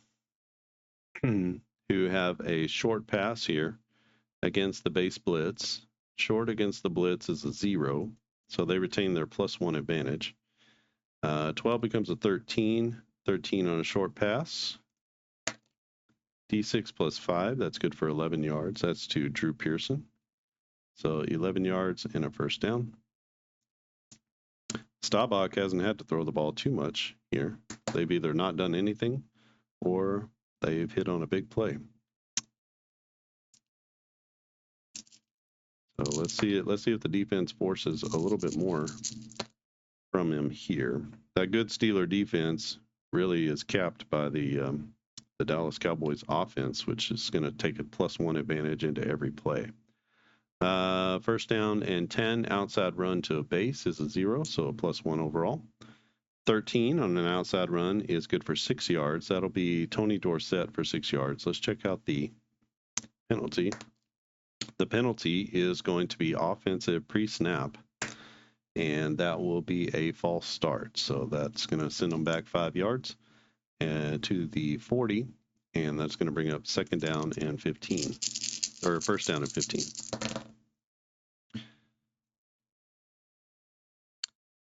Speaker 1: who have a short pass here against the base blitz. Short against the blitz is a 0, so they retain their +1 advantage. 12 becomes a 13. 13 on a short pass. D6 +5, that's good for 11 yards. That's to Drew Pearson. So 11 yards and a 1st down. Staubach hasn't had to throw the ball too much here. They've either not done anything or they've hit on a big play. So let's see if the defense forces a little bit more from him here. That good Steeler defense really is capped by the Dallas Cowboys offense, which is going to take a +1 advantage into every play. 1st down and 10, outside run to a base is a 0, so a +1 overall. 13 on an outside run is good for 6 yards. That'll be Tony Dorsett for 6 yards. Let's check out the penalty. The penalty is going to be offensive pre-snap, and that will be a false start. So that's going to send them back 5 yards to the 40, and that's going to bring up 2nd down and 15, or 1st down and 15.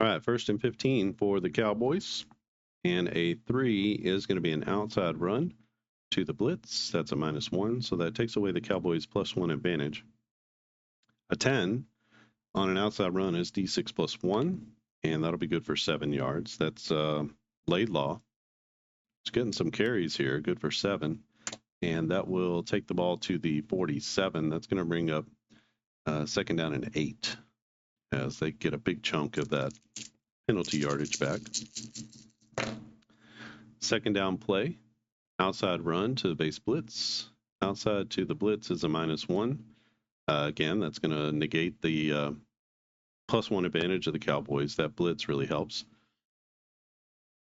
Speaker 1: All right, 1st and 15 for the Cowboys. And a 3 is going to be an outside run to the blitz. That's a -1, so that takes away the Cowboys' +1 advantage. A 10 on an outside run is D6 +1, and that'll be good for 7 yards. That's Laidlaw. It's getting some carries here, good for 7. And that will take the ball to the 47. That's going to bring up second down and 8 as they get a big chunk of that penalty yardage back. Second down play, outside run to the base blitz. Outside to the blitz is a -1. Again, that's going to negate the +1 advantage of the Cowboys. That blitz really helps.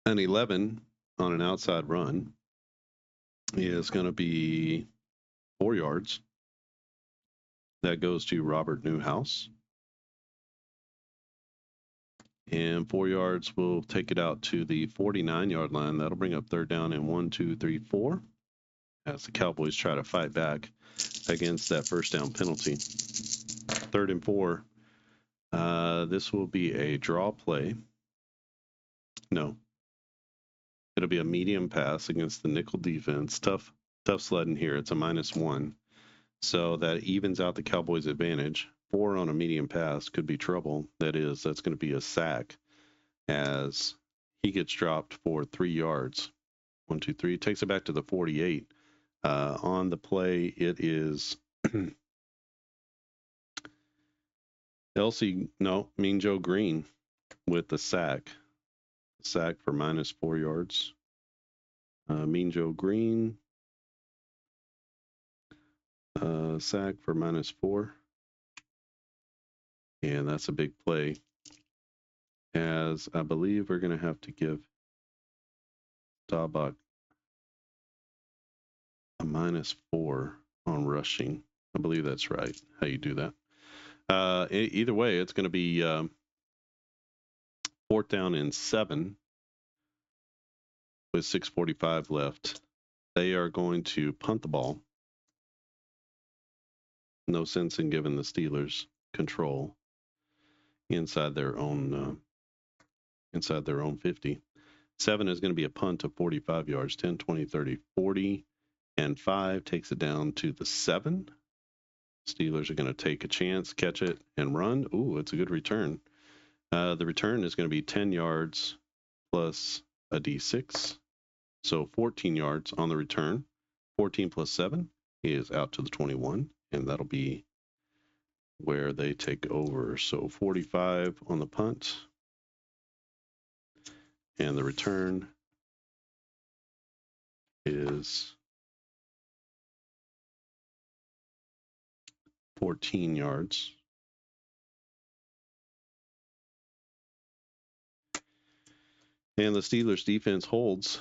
Speaker 1: An 11 on an outside run is going to be 4 yards. That goes to Robert Newhouse. And 4 yards will take it out to the 49-yard line. That'll bring up third down and 1, 2, 3, 4 as the Cowboys try to fight back against that first down penalty. 3rd and 4. This will be a draw play. No. It'll be a medium pass against the nickel defense. Tough sledding here. It's a -1. So that evens out the Cowboys' advantage. 4 on a medium pass could be trouble. That's going to be a sack as he gets dropped for 3 yards. 1, 2, 3. Takes it back to the 48. On the play, it is Mean Joe Green with the sack. Sack for -4 yards. Mean Joe Green. Sack for -4. And that's a big play. As I believe we're going to have to give Staubach a -4 on rushing. I believe that's right, how you do that. Either way, it's going to be 4th down and 7 with 6:45 left. They are going to punt the ball. No sense in giving the Steelers control inside their own 50. 7 is going to be a punt of 45 yards. 10, 20, 30, 40, and 5 takes it down to the 7. Steelers are going to take a chance, catch it, and run. Ooh, it's a good return. The return is going to be 10 yards plus a D6. So 14 yards on the return. 14 plus 7 is out to the 21, and that'll be where they take over. So 45 on the punt. And the return is 14 yards. And the Steelers defense holds.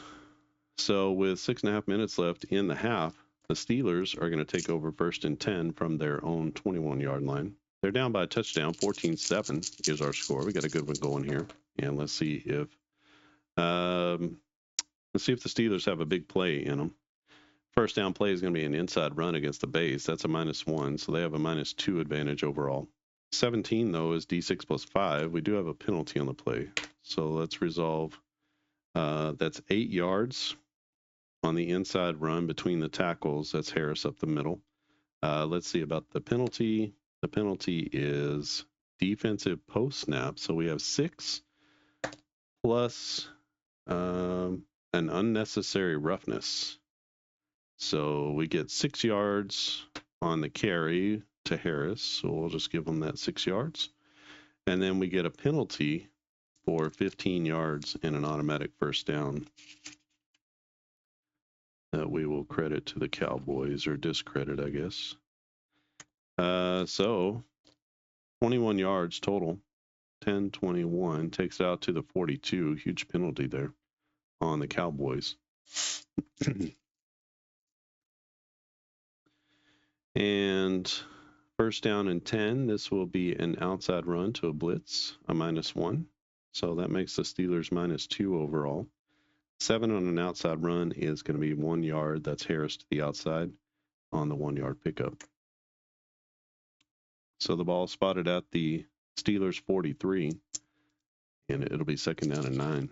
Speaker 1: So with 6.5 minutes left in the half, the Steelers are going to take over 1st and 10 from their own 21-yard line. They're down by a touchdown. 14-7 is our score. We got a good one going here. And let's see if the Steelers have a big play in them. First down play is going to be an inside run against the base. That's a -1, so they have a -2 advantage overall. 17, though, is D6 plus 5. We do have a penalty on the play. So let's resolve. That's 8 yards on the inside run between the tackles. That's Harris up the middle. Let's see about the penalty. The penalty is defensive post snap. So we have 6 plus an unnecessary roughness. So we get 6 yards on the carry to Harris. So we'll just give them that 6 yards. And then we get a penalty for 15 yards and an automatic first down that we will credit to the Cowboys, or discredit, I guess. So 21 yards total. 10-21 takes it out to the 42. Huge penalty there on the Cowboys. And 1st down and 10, this will be an outside run to a blitz, a -1. So that makes the Steelers -2 overall. 7 on an outside run is going to be 1 yard. That's Harris to the outside on the 1-yard pickup. So the ball spotted at the Steelers 43, and it'll be 2nd down and 9.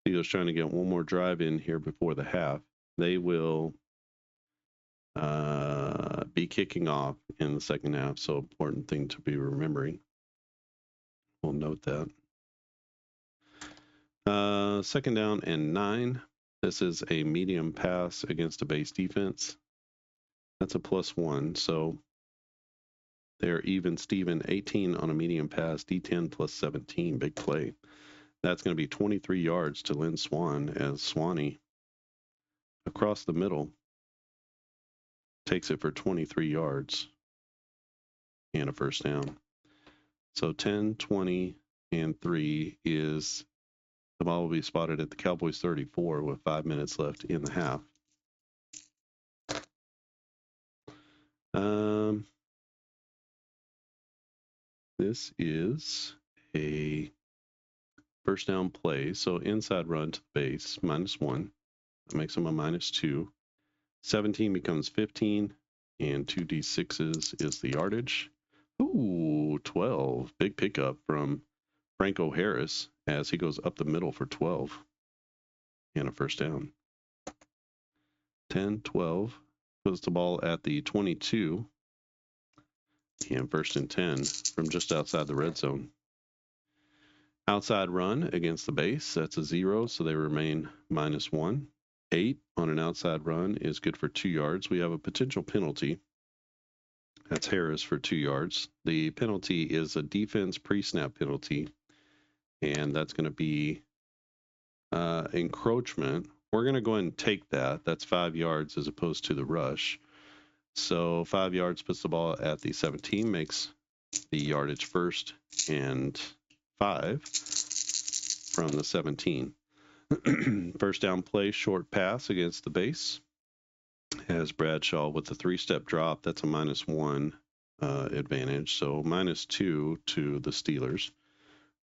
Speaker 1: Steelers trying to get one more drive in here before the half. They will be kicking off in the second half, so important thing to be remembering. We'll note that. Second down and 9. This is a medium pass against a base defense. That's a +1, so they're even Steven, 18 on a medium pass, D10 plus 17, big play. That's going to be 23 yards to Lynn Swan as Swanee across the middle takes it for 23 yards and a first down. So 10, 20, and 3 is the ball will be spotted at the Cowboys 34 with 5 minutes left in the half. This is a first down play. So inside run to the base, -1. That makes them a -2. 17 becomes 15, and 2d6s is the yardage. Ooh, 12. Big pickup from Franco Harris as he goes up the middle for 12 and a first down. 10, 12. Puts the ball at the 22 and first and 10 from just outside the red zone. Outside run against the base, that's a 0, so they remain -1. 8 on an outside run is good for 2 yards. We have a potential penalty. That's Harris for 2 yards. The penalty is a defense pre-snap penalty, and that's going to be encroachment. We're going to go ahead and take that. That's 5 yards as opposed to the rush. So 5 yards puts the ball at the 17, makes the yardage first and 5 from the 17. First down play, short pass against the base. Has Bradshaw with the 3-step drop. That's a -1 advantage. So -2 to the Steelers.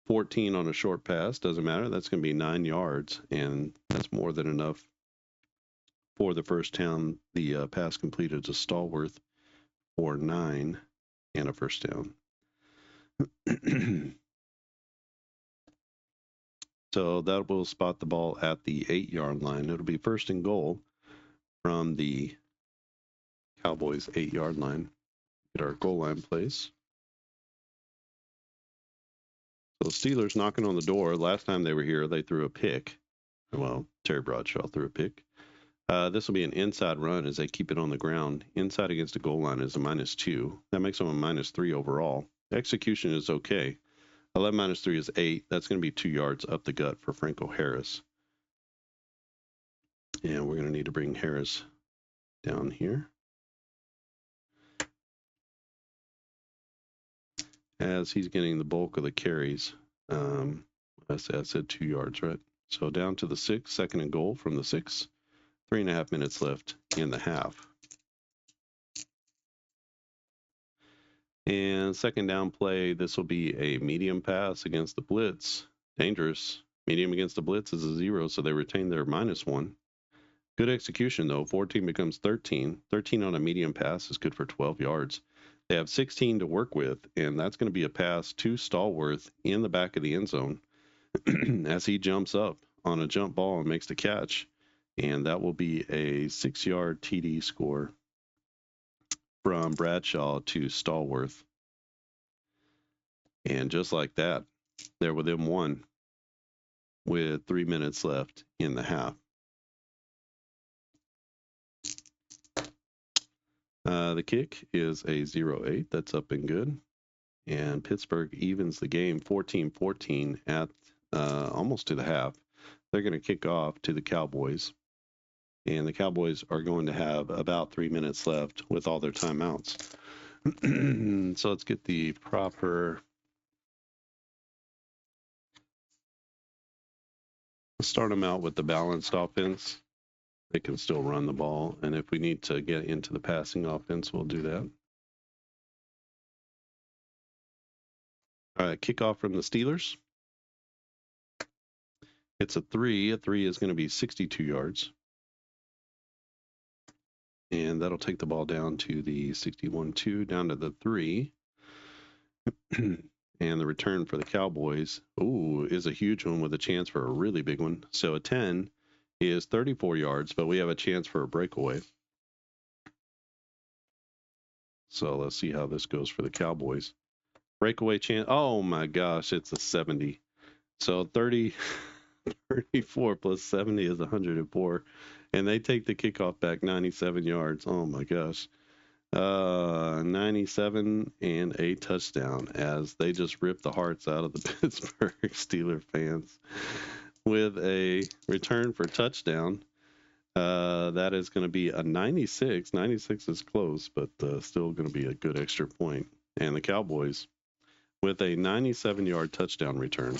Speaker 1: 14 on a short pass. Doesn't matter. That's going to be 9 yards, and that's more than enough for the first down. The pass completed to Stallworth for 9 and a first down. So that will spot the ball at the 8-yard line. It'll be first and goal from the Cowboys 8-yard line. Get our goal line place. So the Steelers knocking on the door. Last time they were here, they threw a pick. Well, Terry Bradshaw threw a pick. This will be an inside run as they keep it on the ground. Inside against the goal line is a -2. That makes them a -3 overall. The execution is okay. 11 -3 is 8. That's going to be 2 yards up the gut for Franco Harris. And we're going to need to bring Harris down here. As he's getting the bulk of the carries. I said 2 yards, right? So down to the 6, second and goal from the 6. 3.5 minutes left in the half. And second down play, this will be a medium pass against the blitz. Dangerous. Medium against the blitz is a 0, so they retain their -1. Good execution, though. 14 becomes 13. 13 on a medium pass is good for 12 yards. They have 16 to work with, and that's going to be a pass to Stallworth in the back of the end zone as he jumps up on a jump ball and makes the catch. And that will be a 6-yard TD score from Bradshaw to Stallworth. And just like that, they're within 1 with 3 minutes left in the half. The kick is a 0-8. That's up and good. And Pittsburgh evens the game 14-14 at almost to the half. They're going to kick off to the Cowboys. And the Cowboys are going to have about 3 minutes left with all their timeouts. So let's get the proper. Let's start them out with the balanced offense. They can still run the ball. And if we need to get into the passing offense, we'll do that. All right, kickoff from the Steelers. It's a 3. A 3 is going to be 62 yards. And that'll take the ball down to the 61-2, down to the 3. And the return for the Cowboys, is a huge one with a chance for a really big one. So a 10 is 34 yards, but we have a chance for a breakaway. So let's see how this goes for the Cowboys. Breakaway chance. Oh my gosh, it's a 70. So 34 plus 70 is 104. And they take the kickoff back 97 yards. Oh my gosh. 97 and a touchdown as they just ripped the hearts out of the Pittsburgh Steelers fans with a return for touchdown. That is going to be a 96. 96 is close, but still going to be a good extra point. And the Cowboys with a 97-yard touchdown return.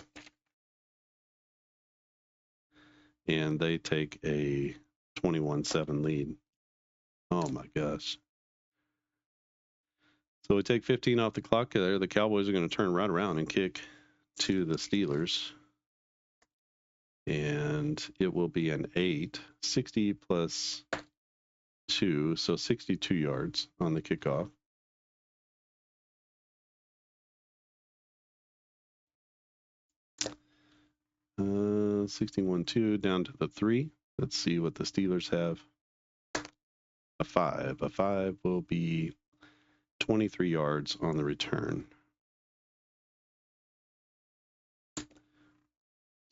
Speaker 1: And they take a 21-7 lead. Oh my gosh. So we take 15 off the clock there. The Cowboys are going to turn right around and kick to the Steelers. And it will be an 8, 60 plus 2, so 62 yards on the kickoff. Uh, 61-2 down to the 3. Let's see what the Steelers have. A 5. A 5 will be 23 yards on the return.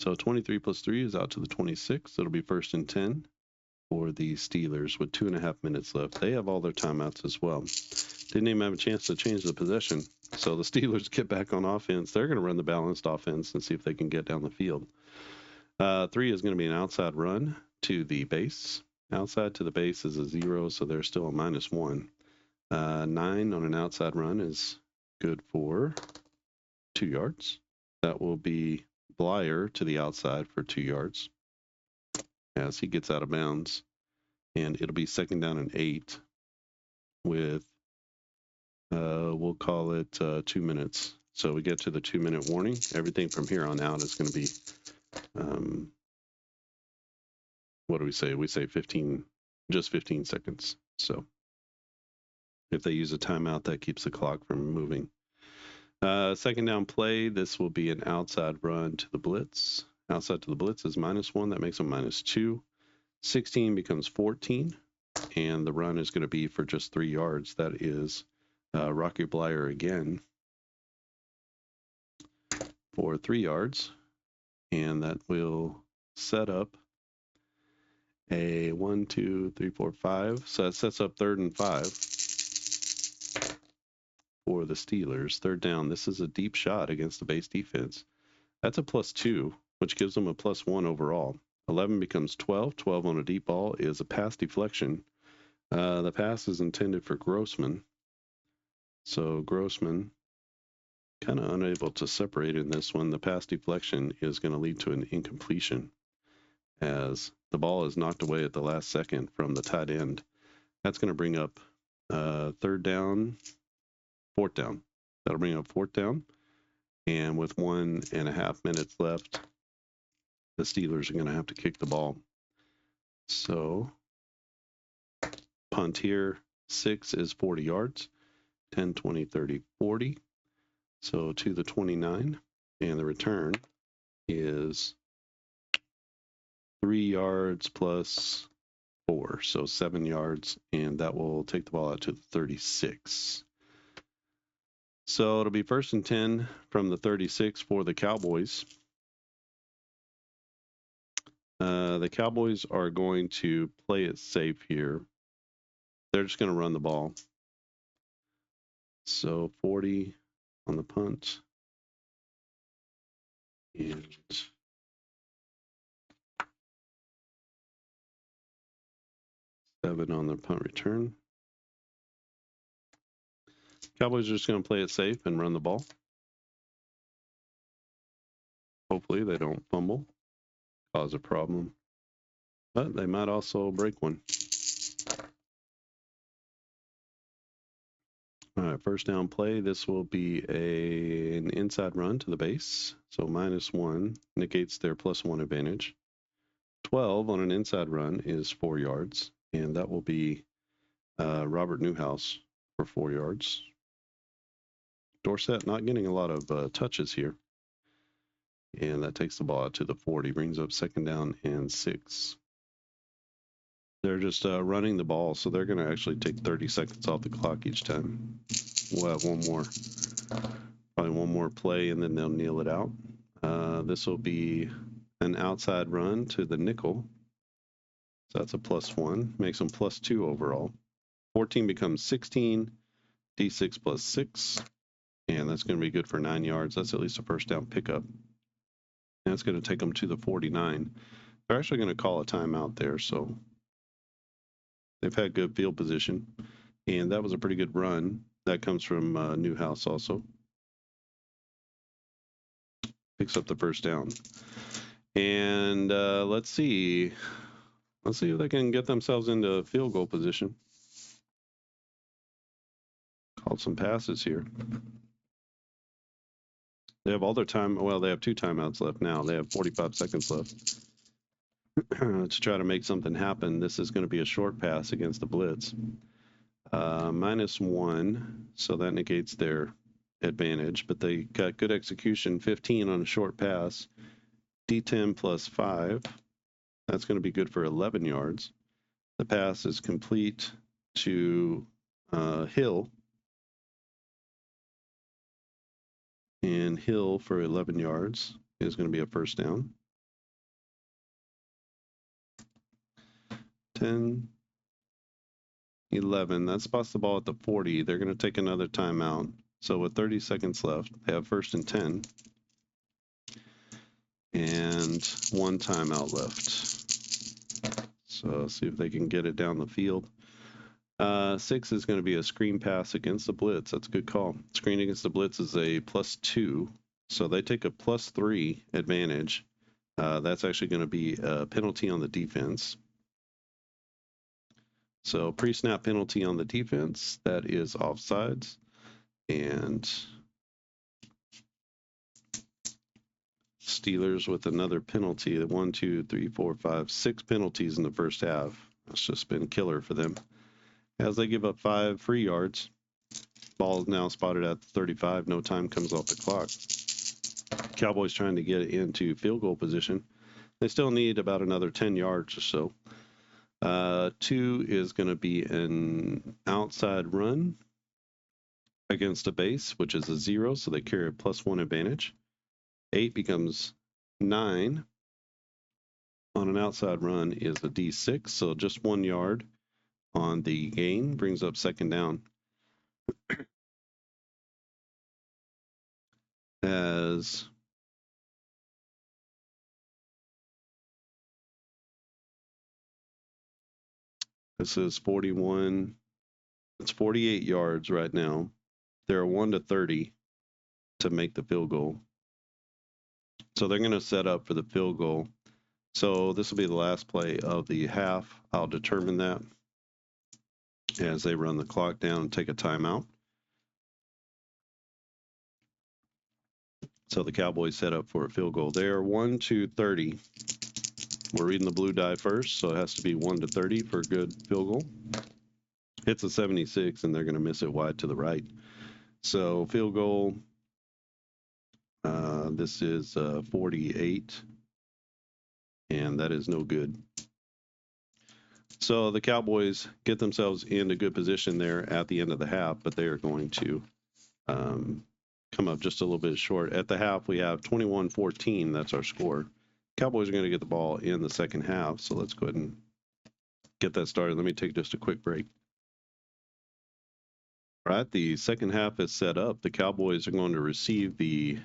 Speaker 1: So 23 plus 3 is out to the 26. It'll be 1st and 10 for the Steelers with 2.5 minutes left. They have all their timeouts as well. Didn't even have a chance to change the possession. So the Steelers get back on offense. They're going to run the balanced offense and see if they can get down the field. 3 is going to be an outside run to the base. Outside to the base is a 0, so they're still a -1. 9 on an outside run is good for 2 yards. That will be Blyer to the outside for 2 yards as he gets out of bounds. And it'll be 2nd down and 8 with, we'll call it 2 minutes. So we get to the 2-minute warning. Everything from here on out is going to be, what do we say? We say 15 seconds. So if they use a timeout, that keeps the clock from moving. 2nd down play, this will be an outside run to the blitz. Outside to the blitz is -1. That makes them -2. 16 becomes 14, and the run is going to be for just 3 yards. That is Rocky Blyer again for 3 yards, and that will set up a 1, 2, 3, 4, 5. So that sets up 3rd and 5 for the Steelers. 3rd down. This is a deep shot against the base defense. That's a +2, which gives them a +1 overall. 11 becomes 12. 12 on a deep ball is a pass deflection. The pass is intended for Grossman. So Grossman kind of unable to separate in this one. The pass deflection is going to lead to an incompletion as the ball is knocked away at the last second from the tight end. That's going to bring up 3rd down, 4th down. That'll bring up 4th down. And with 1.5 minutes left, the Steelers are going to have to kick the ball. So punt here, 6 is 40 yards, 10, 20, 30, 40. So to the 29, and the return is 3 yards plus 4, so 7 yards, and that will take the ball out to the 36. So it'll be 1st and 10 from the 36 for the Cowboys. The Cowboys are going to play it safe here. They're just going to run the ball. So 40 on the punt. And 7 on the punt return. Cowboys are just going to play it safe and run the ball. Hopefully they don't fumble, cause a problem. But they might also break one. All right, 1st down play. This will be an inside run to the base. So -1 negates their +1 advantage. 12 on an inside run is 4 yards. And that will be Robert Newhouse for 4 yards. Dorsett not getting a lot of touches here. And that takes the ball out to the 40, brings up 2nd down and 6. They're just running the ball, so they're going to actually take 30 seconds off the clock each time. We'll have probably one more play, and then they'll kneel it out. This will be an outside run to the nickel. So that's a +1, makes them +2 overall. 14 becomes 16, D6 plus 6, and that's going to be good for 9 yards. That's at least a first down pickup. And it's going to take them to the 49. They're actually going to call a timeout there, so they've had good field position. And that was a pretty good run. That comes from Newhouse also. Picks up the first down. And let's see. Let's see if they can get themselves into field goal position. Called some passes here. They have all their time. Well, they have 2 timeouts left now. They have 45 seconds left to try to make something happen. This is going to be a short pass against the blitz. -1, so that negates their advantage, but they got good execution. 15 on a short pass. D10 plus 5. That's going to be good for 11 yards. The pass is complete to Hill. And Hill for 11 yards is going to be a first down. 10, 11. That spots the ball at the 40. They're going to take another timeout. So with 30 seconds left, they have 1st and 10. And 1 timeout left. So see if they can get it down the field. 6 is going to be a screen pass against the blitz. That's a good call. Screen against the blitz is a +2. So they take a +3 advantage. That's actually going to be a penalty on the defense. So pre-snap penalty on the defense. That is offsides. And Steelers with another penalty. 1, 2, 3, 4, 5, 6 penalties in the first half. That's just been killer for them. As they give up 5 free yards, ball is now spotted at 35. No time comes off the clock. Cowboys trying to get into field goal position. They still need about another 10 yards or so. 2 is going to be an outside run against a base, which is a 0, so they carry a +1 advantage. 8 becomes 9 on an outside run is a D6, so just 1 yard on the gain brings up 2nd down. As this is 41, it's 48 yards right now. They're 1 to 30 to make the field goal. So they're going to set up for the field goal. So this will be the last play of the half. I'll determine that as they run the clock down and take a timeout. So the Cowboys set up for a field goal. They are 1 to 30. We're reading the blue die first, so it has to be 1 to 30 for a good field goal. It's a 76, and they're going to miss it wide to the right. So field goal, this is 48, and that is no good. So the Cowboys get themselves in a good position there at the end of the half, but they are going to come up just a little bit short. At the half, we have 21-14. That's our score. Cowboys are going to get the ball in the second half, so let's go ahead and get that started. Let me take just a quick break. All right, the second half is set up. The Cowboys are going to receive the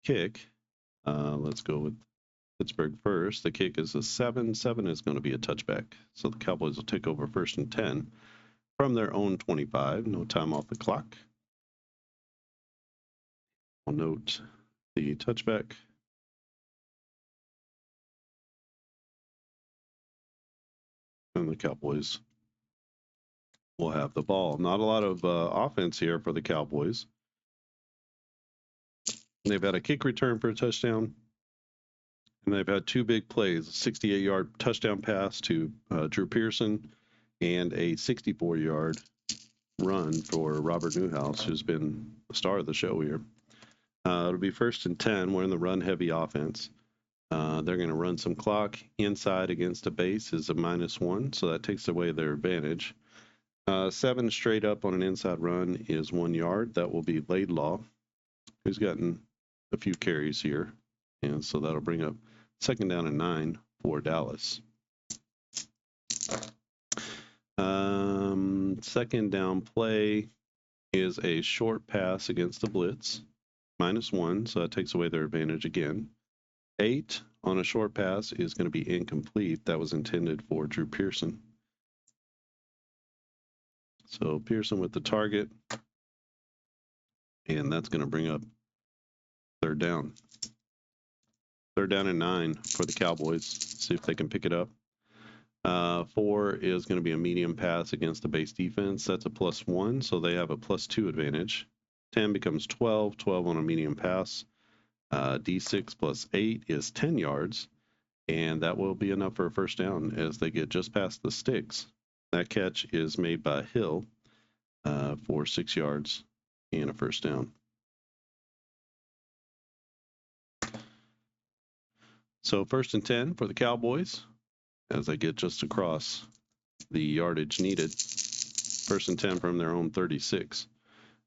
Speaker 1: kick. Let's go with Pittsburgh first. The kick is a 7. 7 is going to be a touchback. So the Cowboys will take over 1st and 10 from their own 25. No time off the clock. I'll note the touchback. And the Cowboys will have the ball. Not a lot of offense here for the Cowboys. They've had a kick return for a touchdown. And they've had 2 big plays, a 68-yard touchdown pass to Drew Pearson and a 64-yard run for Robert Newhouse, who's been the star of the show here. It'll be 1st and 10. We're in the run-heavy offense. They're going to run some clock. Inside against a base is a -1, so that takes away their advantage. 7 straight up on an inside run is 1 yard. That will be Laidlaw, who's gotten a few carries here. And so that'll bring up 2nd down and 9 for Dallas. 2nd down play is a short pass against the blitz, -1, so that takes away their advantage again. 8 on a short pass is going to be incomplete. That was intended for Drew Pearson. So Pearson with the target, and that's going to bring up 3rd down. 3rd down and 9 for the Cowboys. See if they can pick it up. 4 is going to be a medium pass against the base defense. That's a +1, so they have a +2 advantage. 10 becomes 12, 12 on a medium pass. D6 plus 8 is 10 yards, and that will be enough for a 1st down as they get just past the sticks. That catch is made by Hill for 6 yards and a 1st down. So 1st and 10 for the Cowboys as they get just across the yardage needed. 1st and 10 from their own 36.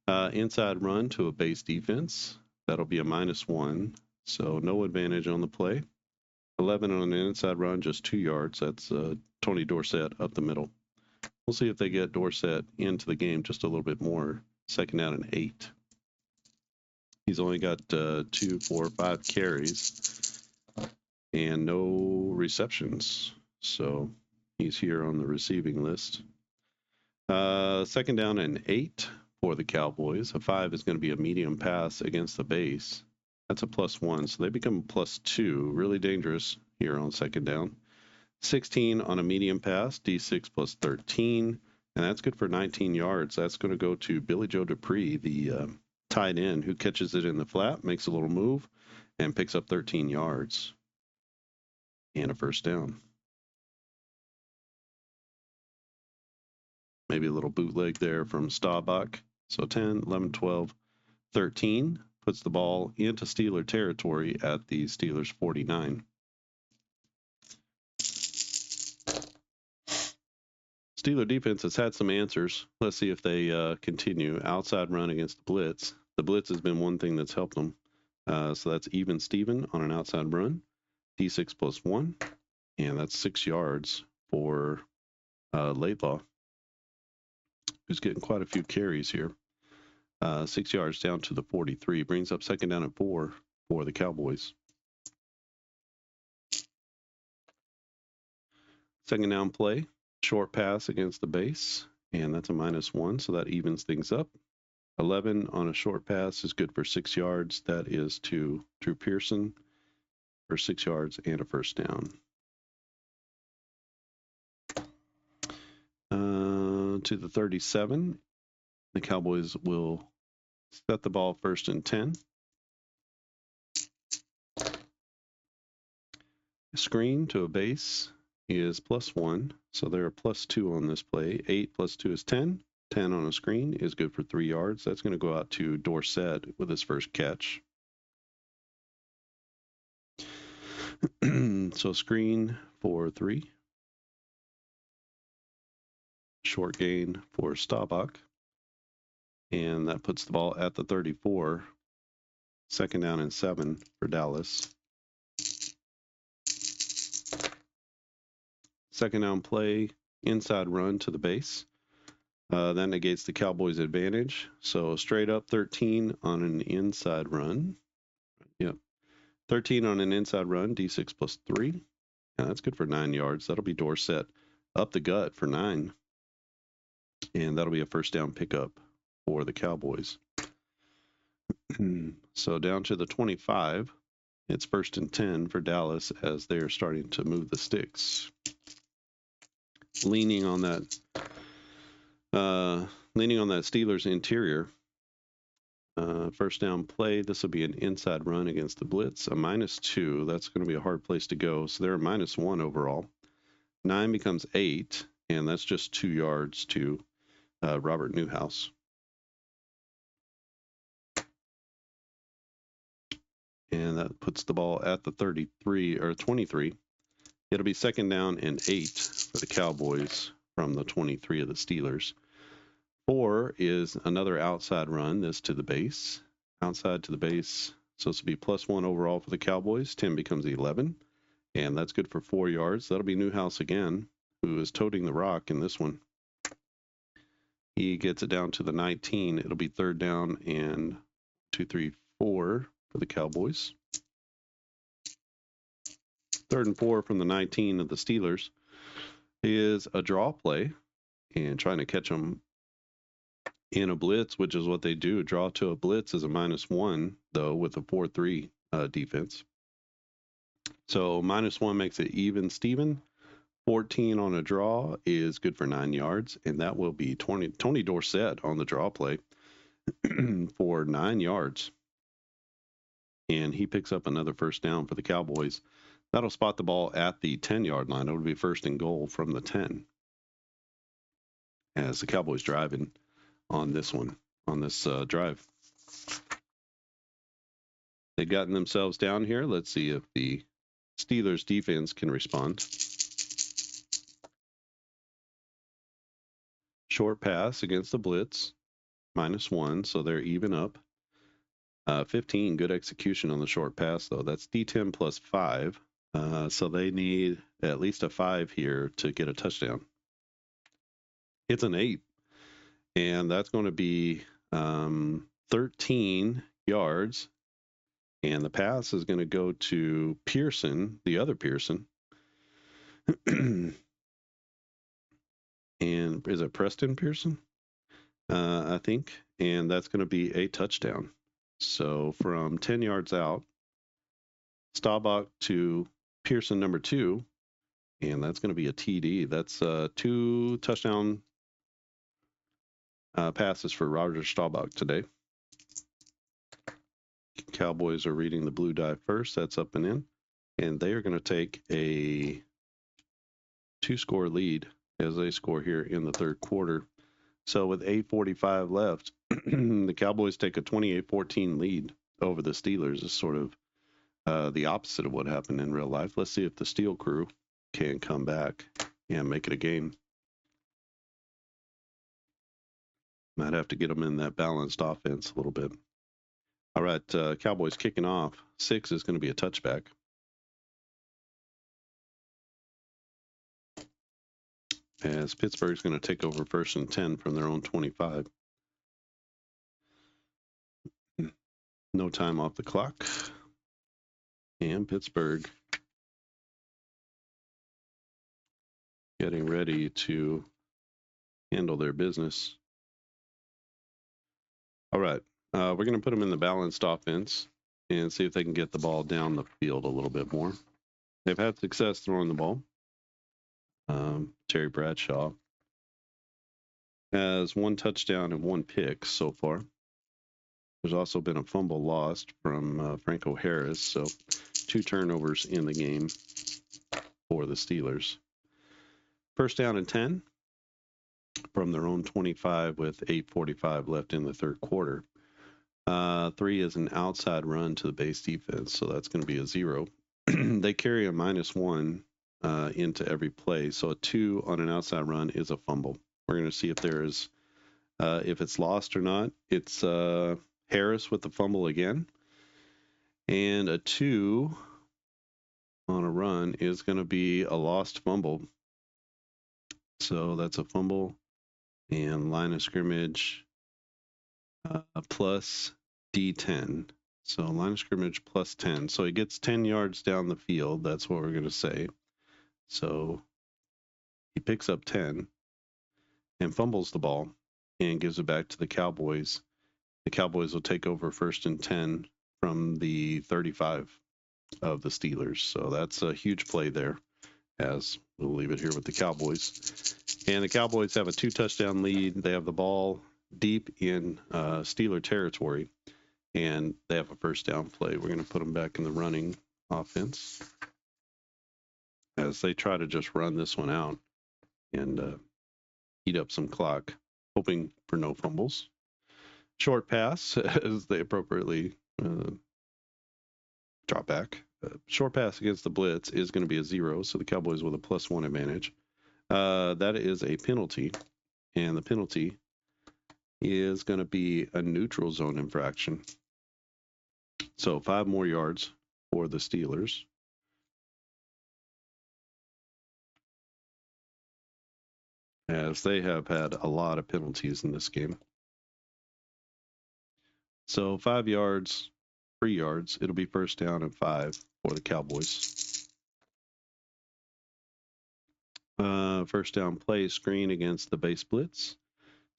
Speaker 1: Inside run to a base defense. That'll be a -1, so no advantage on the play. 11 on an inside run, just 2 yards. That's Tony Dorsett up the middle. We'll see if they get Dorsett into the game just a little bit more. 2nd down and 8. He's only got 2, 4, 5 carries and no receptions. So he's here on the receiving list. 2nd down and 8 for the Cowboys. A 5 is going to be a medium pass against the base. That's a +1, so they become +2. Really dangerous here on 2nd down. 16 on a medium pass, D6 plus 13, and that's good for 19 yards. That's going to go to Billy Joe Dupree, the tight end, who catches it in the flat, makes a little move, and picks up 13 yards and a 1st down. Maybe a little bootleg there from Staubach. So 10, 11, 12, 13 puts the ball into Steeler territory at the Steelers' 49. Steeler defense has had some answers. Let's see if they continue. Outside run against the blitz. The blitz has been one thing that's helped them. So that's even Steven on an outside run. D6 plus 1. And that's 6 yards for Laidlaw, who's getting quite a few carries here. 6 yards down to the 43. Brings up 2nd down and 4 for the Cowboys. 2nd down play. Short pass against the base. And that's a -1, so that evens things up. 11 on a short pass is good for 6 yards. That is to Drew Pearson for 6 yards and a 1st down. To the 37. The Cowboys will set the ball 1st and 10. Screen to a base is +1, so they're a +2 on this play. 8 plus 2 is 10. 10 on a screen is good for 3 yards. That's going to go out to Dorsett with his 1st catch. So screen for 3. Short gain for Staubach. And that puts the ball at the 34. 2nd down and 7 for Dallas. 2nd down play, inside run to the base. That negates the Cowboys' advantage. So straight up 13 on an inside run. Yep. 13 on an inside run, D6 plus 3. And that's good for 9 yards. That'll be Dorsett up the gut for 9. And that'll be a 1st down pickup for the Cowboys. So down to the 25. It's 1st and 10 for Dallas as they're starting to move the sticks. Leaning on that Steelers interior. 1st down play. This will be an inside run against the blitz. A -2. That's going to be a hard place to go. So they're a -1 overall. 9 becomes 8, and that's just 2 yards to Robert Newhouse. And that puts the ball at the 33 or 23. It'll be 2nd down and 8 for the Cowboys from the 23 of the Steelers. 4 is another outside run, this to the base. Outside to the base. So this will be +1 overall for the Cowboys. 10 becomes 11. And that's good for 4 yards. That'll be Newhouse again, who is toting the rock in this one. He gets it down to the 19. It'll be 3rd down and 2, 3, 4 for the Cowboys. 3rd and 4 from the 19 of the Steelers is a draw play and trying to catch them in a blitz, which is what they do. Draw to a blitz is a -1, though, with a 4-3 defense. So -1 makes it even Steven. 14 on a draw is good for 9 yards, and that will be Tony Dorsett on the draw play for 9 yards. And he picks up another 1st down for the Cowboys. That'll spot the ball at the 10-yard line. It would be 1st and goal from the 10 as the Cowboys driving on this one, on this drive. They've gotten themselves down here. Let's see if the Steelers defense can respond. Short pass against the blitz, -1, so they're even up. 15, good execution on the short pass, though. That's D10 plus 5. So they need at least a 5 here to get a touchdown. It's an 8. And that's going to be 13 yards. And the pass is going to go to Pearson, the other Pearson. And is it Preston Pearson? I think. And that's going to be a touchdown. So from 10 yards out, Staubach to Pearson number 2. And that's going to be a TD. That's 2 touchdown passes for Roger Staubach today. Cowboys are reading the blue die first. That's up and in. And they are going to take a 2-score lead as they score here in the 3rd quarter. So with 8:45 left, the Cowboys take a 28-14 lead over the Steelers. It's sort of the opposite of what happened in real life. Let's see if the Steel Crew can come back and make it a game. Might have to get them in that balanced offense a little bit. All right, Cowboys kicking off. 6 is going to be a touchback. As Pittsburgh's going to take over 1st and 10 from their own 25. No time off the clock. And Pittsburgh getting ready to handle their business. All right. We're going to put them in the balanced offense and see if they can get the ball down the field a little bit more. They've had success throwing the ball. Terry Bradshaw has 1 touchdown and 1 pick so far. There's also been a fumble lost from Franco Harris, so 2 turnovers in the game for the Steelers. 1st down and 10 from their own 25 with 8:45 left in the 3rd quarter. 3 is an outside run to the base defense, so that's going to be a 0. They carry a -1 into every play, so a 2 on an outside run is a fumble. We're going to see if there's if it's lost or not. It's Harris with the fumble again, and a 2 on a run is going to be a lost fumble. So that's a fumble and line of scrimmage plus D10. So line of scrimmage plus 10. So he gets 10 yards down the field. That's what we're going to say. So he picks up 10 and fumbles the ball and gives it back to the Cowboys. The Cowboys will take over 1st and 10 from the 35 of the Steelers. So that's a huge play there, as we'll leave it here with the Cowboys. And the Cowboys have a 2-touchdown lead. They have the ball deep in Steeler territory, and they have a 1st down play. We're going to put them back in the running offense as they try to just run this one out and eat up some clock. hoping for no fumbles. Short pass, as they appropriately drop back. Short pass against the blitz is going to be a 0, so the Cowboys with a +1 advantage. That is a penalty, and the penalty is going to be a neutral zone infraction. So 5 more yards for the Steelers. As they have had a lot of penalties in this game. So 5 yards, 3 yards. It'll be first down and 5 for the Cowboys. First down play, screen against the base blitz.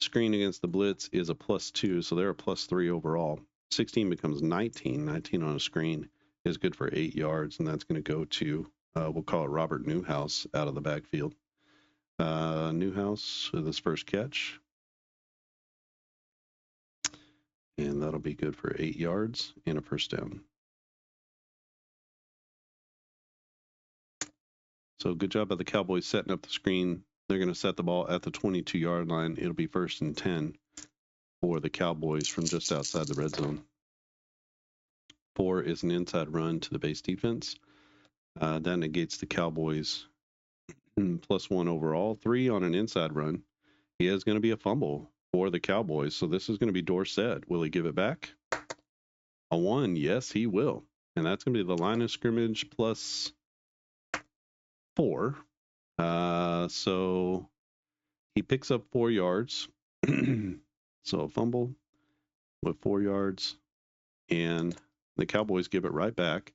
Speaker 1: Screen against the blitz is a +2, so they're a +3 overall. 16 becomes 19. 19 on a screen is good for 8 yards, and that's going to go to, we'll call it Robert Newhouse out of the backfield. Newhouse with his first catch. And that'll be good for 8 yards and a first down. So good job by the Cowboys setting up the screen. They're going to set the ball at the 22-yard line. It'll be 1st and 10 for the Cowboys from just outside the red zone. 4 is an inside run to the base defense. That negates the Cowboys +1 overall. 3 on an inside run is going to be a fumble for the Cowboys. So this is going to be Dorsett. Will he give it back? A 1. Yes, he will. And that's going to be the line of scrimmage +4. So he picks up 4 yards. So a fumble with 4 yards. And the Cowboys give it right back.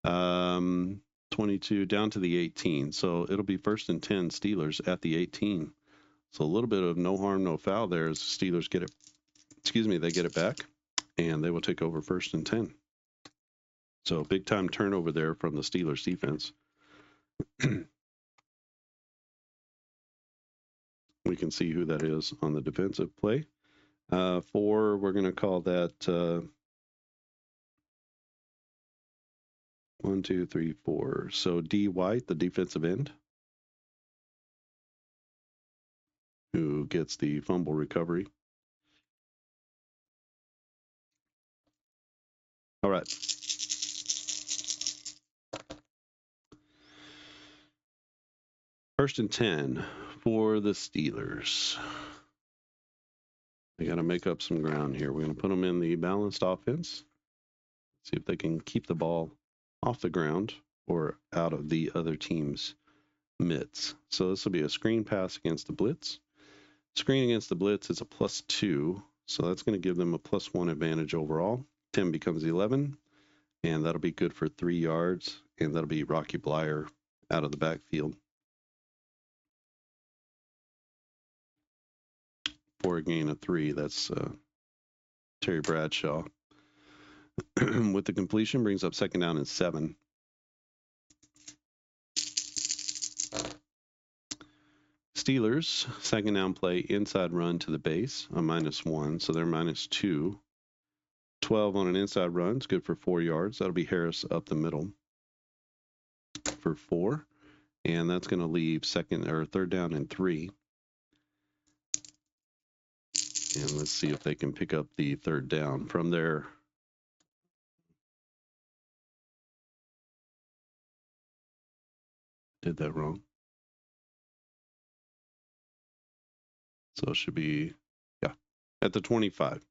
Speaker 1: 22 down to the 18. So it'll be 1st and 10 Steelers at the 18. So a little bit of no harm, no foul there as the Steelers get it. They get it back, and they will take over 1st and 10. So big time turnover there from the Steelers defense. We can see who that is on the defensive play. 4, we're going to call that 1, 2, 3, 4. So D. White, the defensive end, who gets the fumble recovery. All right. First and 10 for the Steelers. They got to make up some ground here. We're going to put them in the balanced offense. See if they can keep the ball off the ground or out of the other team's mitts. So this will be a screen pass against the blitz. Screen against the blitz is a +2. So that's going to give them a +1 advantage overall. 10 becomes 11. And that'll be good for 3 yards. And that'll be Rocky Bleier out of the backfield for a gain of 3. That's Terry Bradshaw. With the completion, brings up 2nd down and 7. Steelers, 2nd down play, inside run to the base, a -1. So they're -2. 12 on an inside run. It's good for 4 yards. That'll be Harris up the middle for 4. And that's going to leave 3rd down and 3. And let's see if they can pick up the 3rd down from there. Did that wrong. So it should be, at the 25.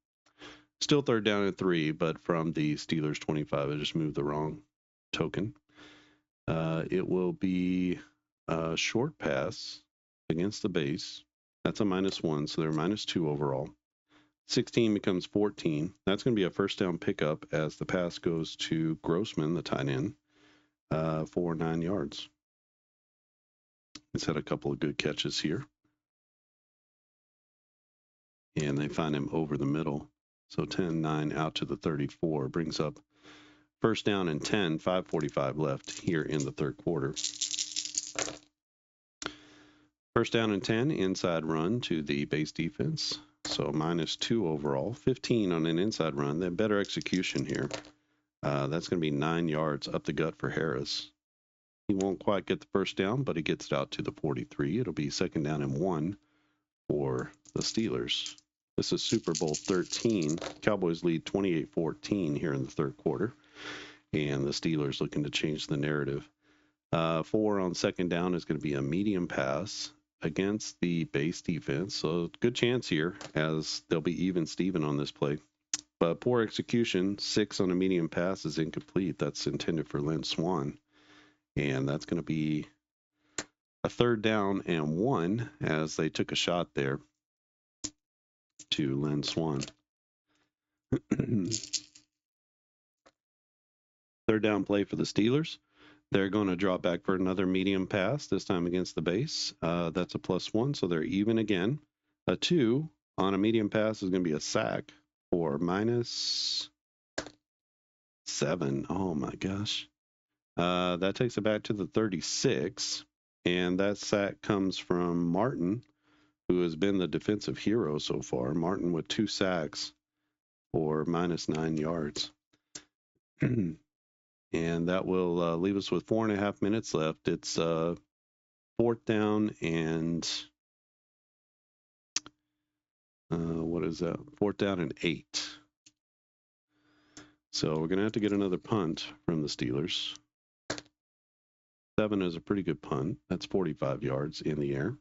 Speaker 1: Still 3rd down and 3, but from the Steelers 25, I just moved the wrong token. It will be a short pass against the base. That's a -1, so they're -2 overall. 16 becomes 14. That's going to be a first down pickup as the pass goes to Grossman, the tight end, for 9 yards. He's had a couple of good catches here. And they find him over the middle. So 10-9 out to the 34 brings up first down and 10, 5:45 left here in the 3rd quarter. First down and 10, inside run to the base defense. So -2 overall, 15 on an inside run. They have better execution here. That's going to be 9 yards up the gut for Harris. He won't quite get the first down, but he gets it out to the 43. It'll be 2nd down and 1 for the Steelers. This is Super Bowl 13. Cowboys lead 28-14 here in the third quarter, and the Steelers looking to change the narrative. 4 on second down is going to be a medium pass against the base defense. So good chance here as they'll be even Steven on this play. But poor execution. 6 on a medium pass is incomplete. That's intended for Lynn Swan. And that's going to be a 3rd down and 1 as they took a shot there to Lynn Swan. 3rd down play for the Steelers. They're going to drop back for another medium pass, this time against the base. That's a +1, so they're even again. A 2 on a medium pass is going to be a sack for -7. Oh my gosh. That takes it back to the 36, and that sack comes from Martin, who has been the defensive hero so far. Martin with 2 sacks for -9 yards. And that will leave us with 4.5 minutes left. It's 4th down and what is that? 4th down and 8. So we're going to have to get another punt from the Steelers. 7 is a pretty good punt. That's 45 yards in the air.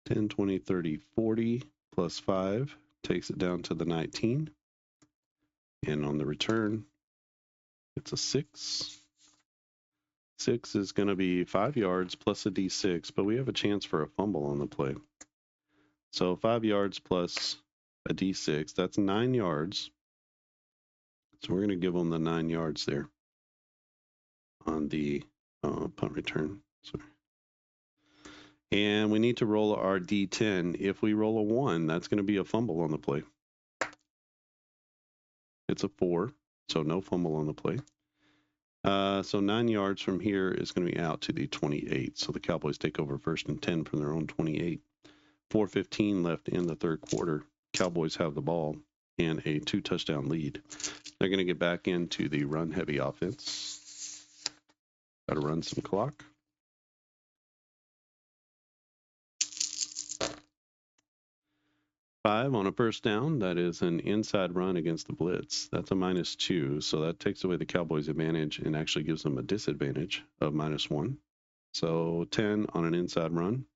Speaker 1: 10, 20, 30, 40 plus 5 takes it down to the 19. And on the return, it's a 6. 6 is going to be 5 yards plus a D6, but we have a chance for a fumble on the play. So 5 yards plus a D6, that's 9 yards. So we're going to give them the 9 yards there on the punt return. Sorry. And we need to roll our D10. If we roll a 1, that's going to be a fumble on the play. It's a 4, so no fumble on the play. So 9 yards from here is going to be out to the 28. So the Cowboys take over 1st and 10 from their own 28. 4:15 left in the third quarter. Cowboys have the ball and a 2-touchdown lead. They're going to get back into the run-heavy offense. Got to run some clock. Five on a first down. That is an inside run against the blitz. That's a -2. So that takes away the Cowboys' advantage and actually gives them a disadvantage of -1. So 10 on an inside run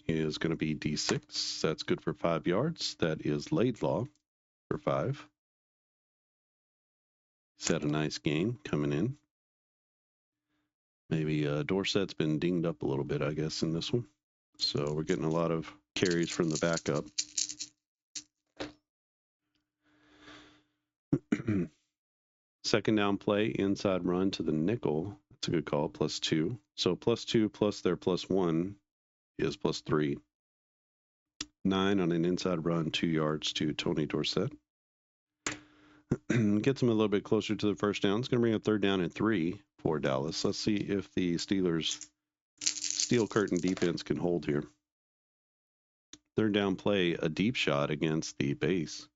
Speaker 1: is going to be D6. That's good for 5 yards. That is Laidlaw for 5. He's had a nice game coming in. Maybe Dorsett's been dinged up a little bit, I guess, in this one. So we're getting a lot of carries from the backup. Second down play, inside run to the nickel. That's a good call, +2. So +2 plus their +1 is +3. 9 on an inside run, 2 yards to Tony Dorsett. Gets them a little bit closer to the first down. It's going to bring a 3rd down and 3 for Dallas. Let's see if the Steelers' steel curtain defense can hold here. 3rd down play, a deep shot against the base.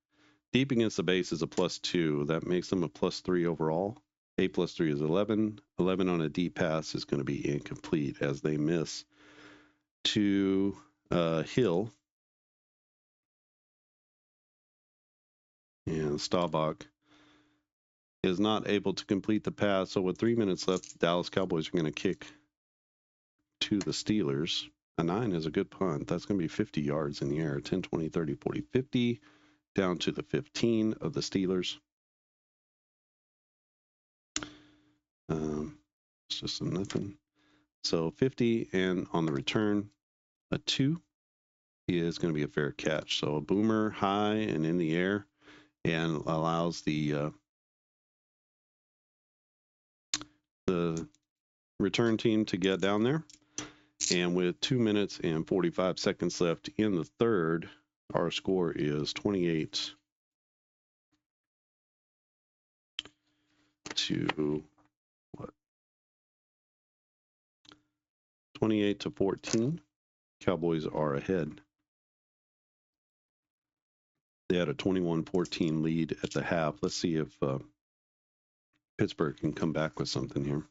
Speaker 1: Deep against the base is a +2. That makes them a +3 overall. 8 plus 3 is 11. 11 on a deep pass is going to be incomplete as they miss to Hill. And Staubach is not able to complete the pass. So with 3 minutes left, the Dallas Cowboys are going to kick to the Steelers. A 9 is a good punt. That's going to be 50 yards in the air. 10, 20, 30, 40, 50. Down to the 15 of the Steelers. It's just a nothing. So 50, and on the return, a 2 is going to be a fair catch. So a boomer high and in the air, and allows the return team to get down there. And with 2 minutes and 45 seconds left in the third, our score is 28 to what? 28 to 14. Cowboys are ahead. They had a 21-14 lead at the half. Let's see if Pittsburgh can come back with something here.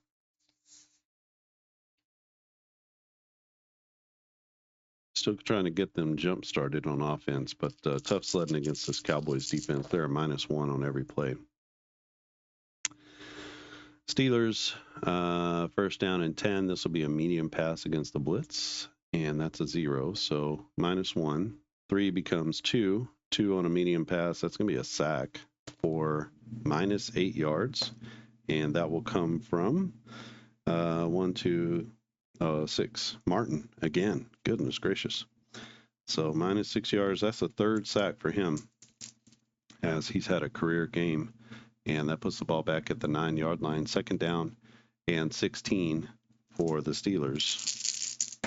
Speaker 1: Still trying to get them jump started on offense, but tough sledding against this Cowboys defense. They're a -1 on every play. Steelers, first down and 10. This will be a medium pass against the blitz, and that's a 0. So -1. 3 becomes 2. 2 on a medium pass. That's going to be a sack for -8 yards, and that will come from 1, 2, 6. Martin again. Goodness gracious. So -6 yards. That's the third sack for him, as he's had a career game. And that puts the ball back at the 9-yard line. Second down and 16 for the Steelers.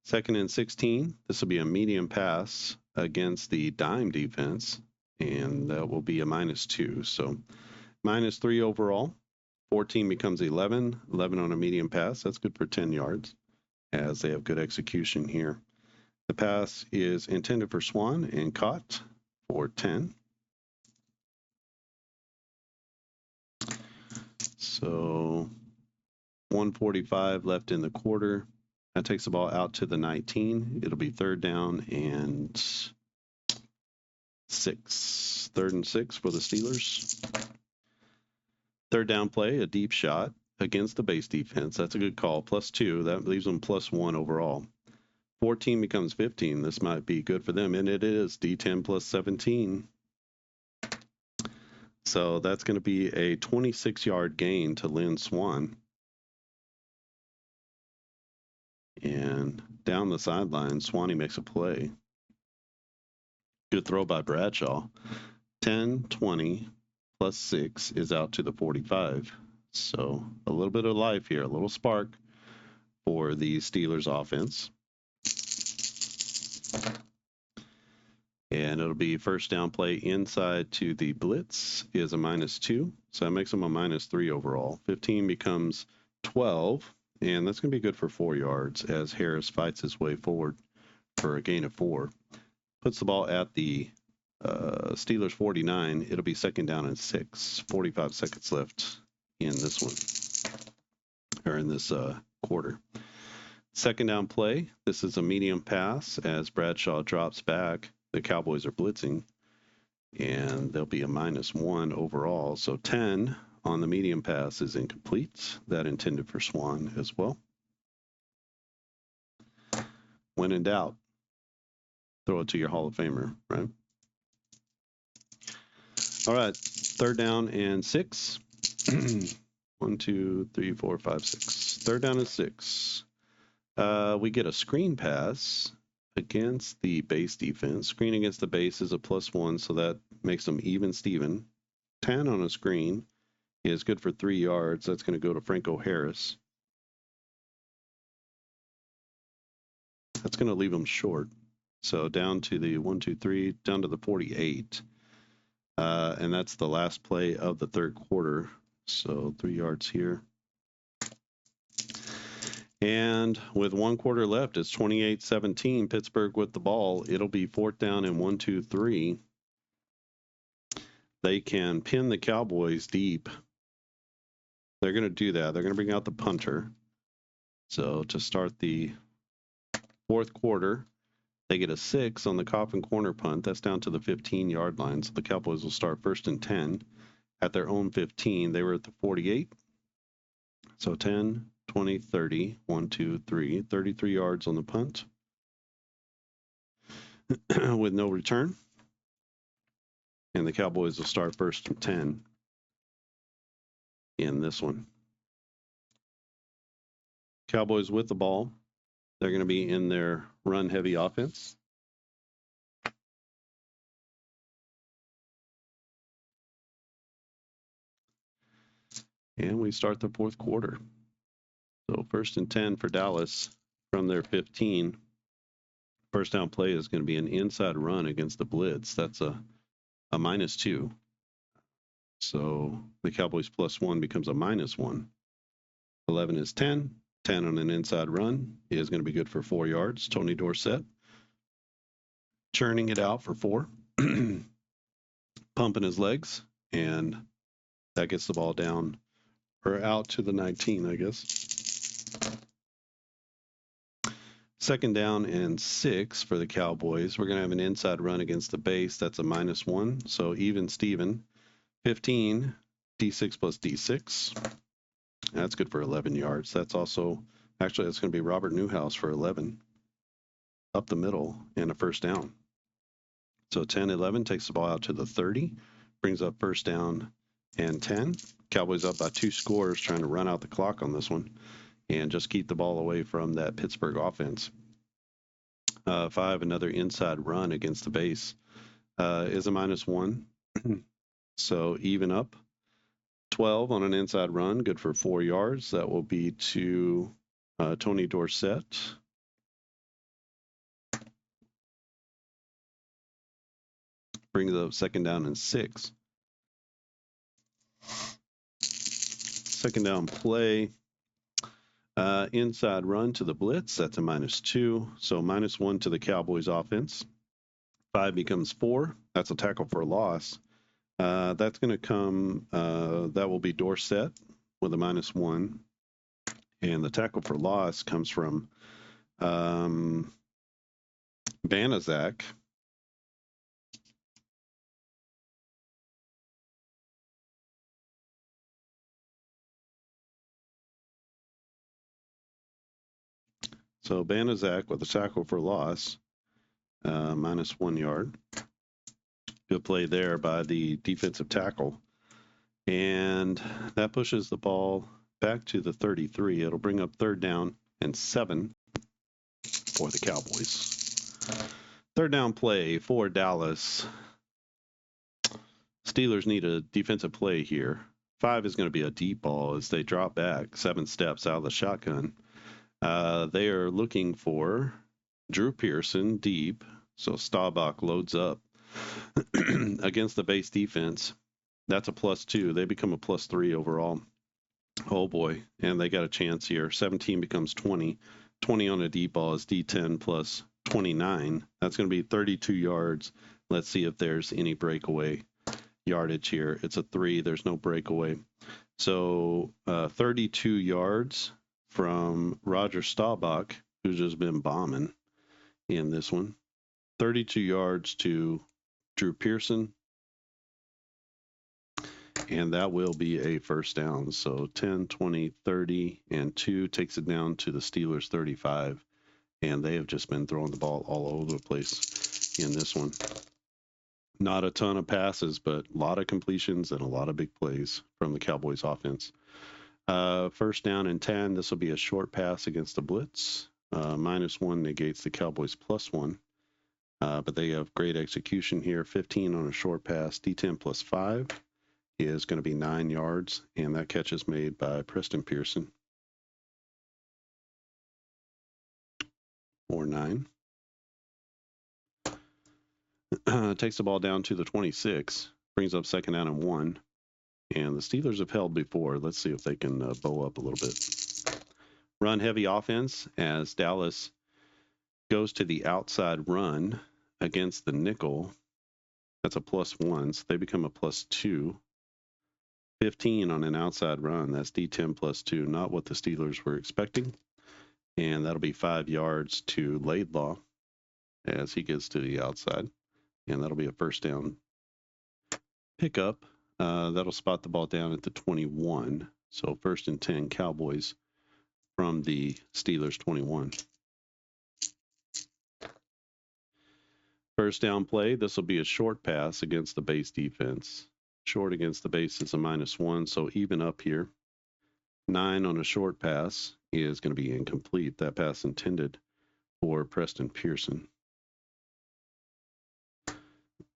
Speaker 1: Second and 16. This will be a medium pass against the dime defense, and that will be a -2. So -3 overall. 14 becomes 11. 11 on a medium pass. That's good for 10 yards, as they have good execution here. The pass is intended for Swan and caught for 10. So 1:45 left in the quarter. That takes the ball out to the 19. It'll be third down and 6. Third and 6 for the Steelers. Third down play, a deep shot against the base defense. That's a good call. +2. That leaves them +1 overall. 14 becomes 15. This might be good for them, and it is D10 plus 17. So that's going to be a 26-yard gain to Lynn Swan. And down the sideline, Swanee makes a play. Good throw by Bradshaw. 10, 20, plus 6 is out to the 45. So a little bit of life here, a little spark for the Steelers offense. And it'll be first down play inside to the blitz is a -2. So that makes them a -3 overall. 15 becomes 12. And that's going to be good for 4 yards as Harris fights his way forward for a gain of 4. Puts the ball at the Steelers 49. It'll be second down and 6. 45 seconds left in this one, or in this quarter. Second down play. This is a medium pass as Bradshaw drops back. The Cowboys are blitzing, and there'll be a -1 overall. So 10 on the medium pass is incomplete. That intended for Swan as well. When in doubt, throw it to your Hall of Famer, right? All right, third down and 6. 1, 2, 3, 4, 5, 6. Third down and 6. We get a screen pass against the base defense. Screen against the base is a +1, so that makes them even Steven. 10 on a screen is good for 3 yards. That's going to go to Franco Harris. That's going to leave them short. So down to the 1, 2, 3, down to the 48. And that's the last play of the third quarter. So 3 yards here. And with 1 quarter left, it's 28-17. Pittsburgh with the ball. It'll be fourth down and 1, 2, 3. They can pin the Cowboys deep. They're going to do that. They're going to bring out the punter. So to start the fourth quarter, they get a 6 on the coffin corner punt. That's down to the 15-yard line. So the Cowboys will start first and 10 at their own 15. They were at the 48. So 10, 20, 30, 1, 2, 3, 33 yards on the punt with no return. And the Cowboys will start first and 10 in this one. Cowboys with the ball. They're going to be in their run-heavy offense. And we start the fourth quarter. So first and 10 for Dallas from their 15. First down play is going to be an inside run against the blitz. That's a -2. So the Cowboys +1 becomes a -1. 11 is 10. 10 on an inside run is going to be good for 4 yards. Tony Dorsett churning it out for 4. Pumping his legs, and that gets the ball down or out to the 19, I guess. Second down and 6 for the Cowboys. We're going to have an inside run against the base. That's a -1. So even Steven. 15, D6 plus D6. That's good for 11 yards. That's also, actually, that's going to be Robert Newhouse for 11. Up the middle and a first down. So 10-11 takes the ball out to the 30. Brings up first down and 10. Cowboys up by 2 scores, trying to run out the clock on this one and just keep the ball away from that Pittsburgh offense. 5, another inside run against the base is a -1. So even up. 12 on an inside run, good for 4 yards. That will be to Tony Dorsett. Brings up second down and 6. Second down play. Inside run to the blitz. That's a -2. So -1 to the Cowboys offense. 5 becomes 4. That's a tackle for a loss. That's going to come, that will be Dorsett with a -1. And the tackle for loss comes from Banaszak. So Banaszak with a tackle for loss, -1 yard. Good play there by the defensive tackle. And that pushes the ball back to the 33. It'll bring up third down and 7 for the Cowboys. Third down play for Dallas. Steelers need a defensive play here. 5 is going to be a deep ball as they drop back 7 steps out of the shotgun. They are looking for Drew Pearson deep. So Staubach loads up against the base defense. That's a +2. They become a +3 overall. Oh boy. And they got a chance here. 17 becomes 20. 20 on a deep ball is D10 plus 29. That's going to be 32 yards. Let's see if there's any breakaway yardage here. It's a 3. There's no breakaway. So 32 yards from Roger Staubach, who's just been bombing in this one. 32 yards to Drew Pearson. And that will be a first down. So 10, 20, 30, and 2 takes it down to the Steelers 35. And they have just been throwing the ball all over the place in this one. Not a ton of passes, but a lot of completions and a lot of big plays from the Cowboys offense. First down and 10. This will be a short pass against the blitz. -1 negates the Cowboys +1. But they have great execution here. 15 on a short pass. D10 plus 5 is going to be 9 yards. And that catch is made by Preston Pearson. Or 9. Takes the ball down to the 26. Brings up second down and 1. And the Steelers have held before. Let's see if they can bow up a little bit. Run heavy offense as Dallas goes to the outside run against the nickel. That's a +1, so they become a +2. 15 on an outside run. That's D10 plus 2, not what the Steelers were expecting. And that'll be 5 yards to Laidlaw as he gets to the outside. And that'll be a first down pickup. That'll spot the ball down at the 21. So 1st and 10 Cowboys from the Steelers 21. First down play. This will be a short pass against the base defense. Short against the base is a -1, so even up here. 9 on a short pass is going to be incomplete. That pass intended for Preston Pearson.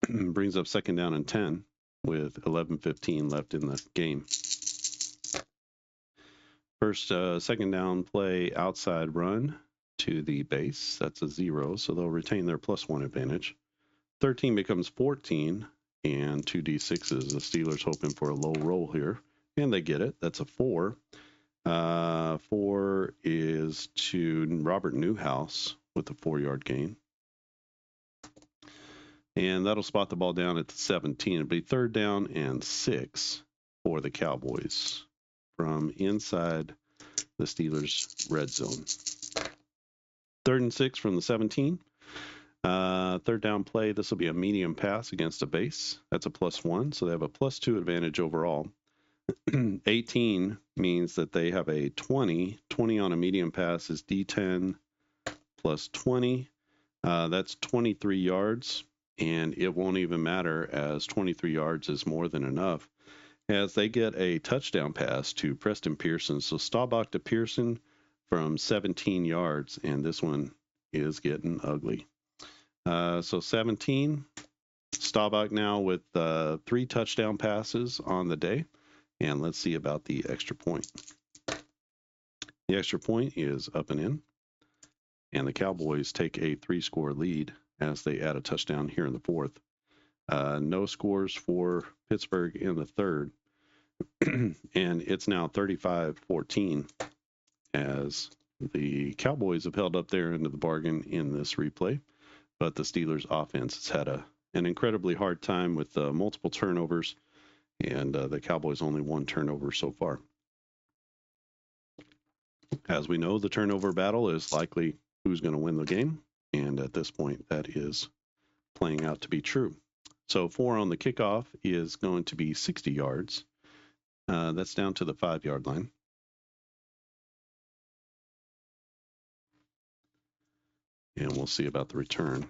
Speaker 1: Brings up second down and 10 with 11:15 left in the game. Second down play, outside run to the base. That's a 0, so they'll retain their +1 advantage. 13 becomes 14, and 2 D6s. The Steelers hoping for a low roll here, and they get it. That's a 4. 4 is to Robert Newhouse with a 4-yard gain. And that'll spot the ball down at the 17. It'll be 3rd down and 6 for the Cowboys from inside the Steelers' red zone. 3rd and 6 from the 17. Third down play, this will be a medium pass against a base. That's a +1, so they have a +2 advantage overall. 18 means that they have a 20. 20 on a medium pass is D10 plus 20. That's 23 yards, and it won't even matter as 23 yards is more than enough as they get a touchdown pass to Preston Pearson. So Staubach to Pearson from 17 yards, and this one is getting ugly. So 17, Staubach now with 3 touchdown passes on the day. And let's see about the extra point. The extra point is up and in. And the Cowboys take a 3-score lead as they add a touchdown here in the 4th. No scores for Pittsburgh in the 3rd. And it's now 35-14 as the Cowboys have held up there into the bargain in this replay. But the Steelers offense has had an incredibly hard time with multiple turnovers. And the Cowboys only 1 turnover so far. As we know, the turnover battle is likely who's going to win the game. And at this point, that is playing out to be true. So 4 on the kickoff is going to be 60 yards. That's down to the 5-yard line. And we'll see about the return.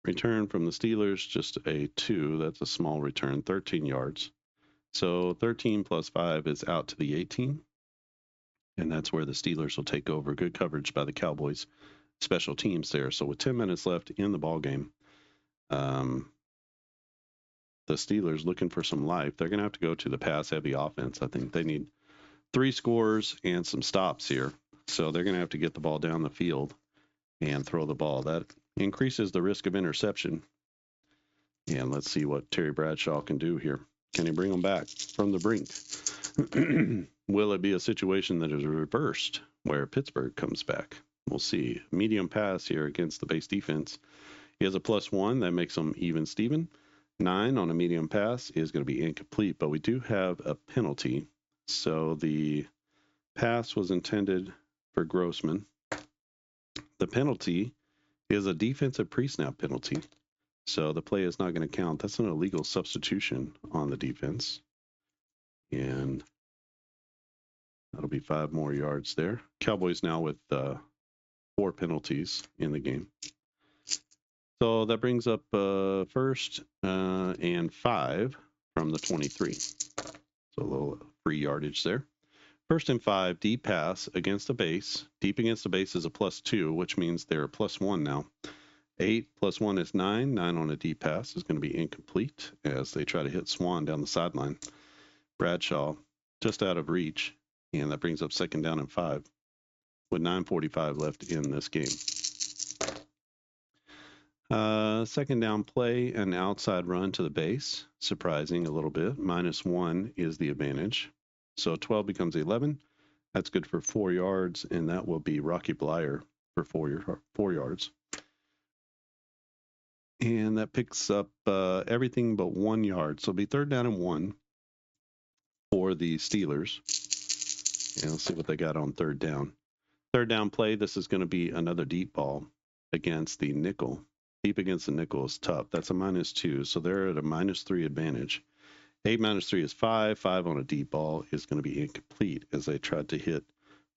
Speaker 1: Return from the Steelers, just a 2. That's a small return, 13 yards. So 13 plus 5 is out to the 18. And that's where the Steelers will take over. Good coverage by the Cowboys. Special teams there. So with 10 minutes left in the ball game, the Steelers looking for some life. They're going to have to go to the pass-heavy offense. I think they need 3 scores and some stops here. So they're going to have to get the ball down the field and throw the ball. That increases the risk of interception. And let's see what Terry Bradshaw can do here. Can he bring them back from the brink? Will it be a situation that is reversed where Pittsburgh comes back? We'll see. Medium pass here against the base defense. He has a +1. That makes him even Steven. 9 on a medium pass is going to be incomplete, but we do have a penalty. So the pass was intended for Grossman. The penalty is a defensive pre-snap penalty. So the play is not going to count. That's an illegal substitution on the defense. And that'll be 5 more yards there. Cowboys now with 4 penalties in the game. So that brings up 1st and 5 from the 23. So a little free yardage there. 1st and 5, deep pass against the base. Deep against the base is a +2, which means they're a +1 now. 8 plus 1 is 9. 9 on a deep pass is going to be incomplete as they try to hit Swan down the sideline. Bradshaw just out of reach, and that brings up 2nd down and 5 with 9:45 left in this game. 2nd down play, an outside run to the base. Surprising a little bit. -1 is the advantage. So 12 becomes 11. That's good for 4 yards, and that will be Rocky Blyer for 4 yards. And that picks up everything but 1 yard. So it'll be 3rd down and 1 for the Steelers. And let's see what they got on 3rd down. 3rd down play, this is going to be another deep ball against the nickel. Deep against the nickel is tough. That's a -2, so they're at a -3 advantage. 8 minus 3 is 5. 5 on a deep ball is going to be incomplete as they tried to hit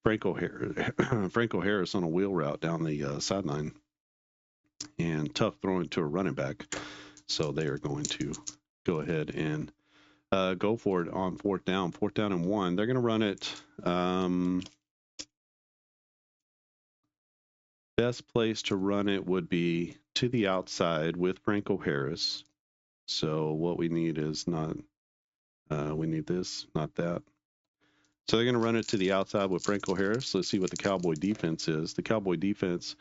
Speaker 1: Franco Harris on a wheel route down the sideline. And tough throwing to a running back. So they are going to go ahead and go for it on 4th down. 4th down and 1. They're going to run it. Best place to run it would be to the outside with Franco Harris. So what we need is not, we need this, not that. So they're going to run it to the outside with Franco Harris. Let's see what the Cowboy defense is. The Cowboy defense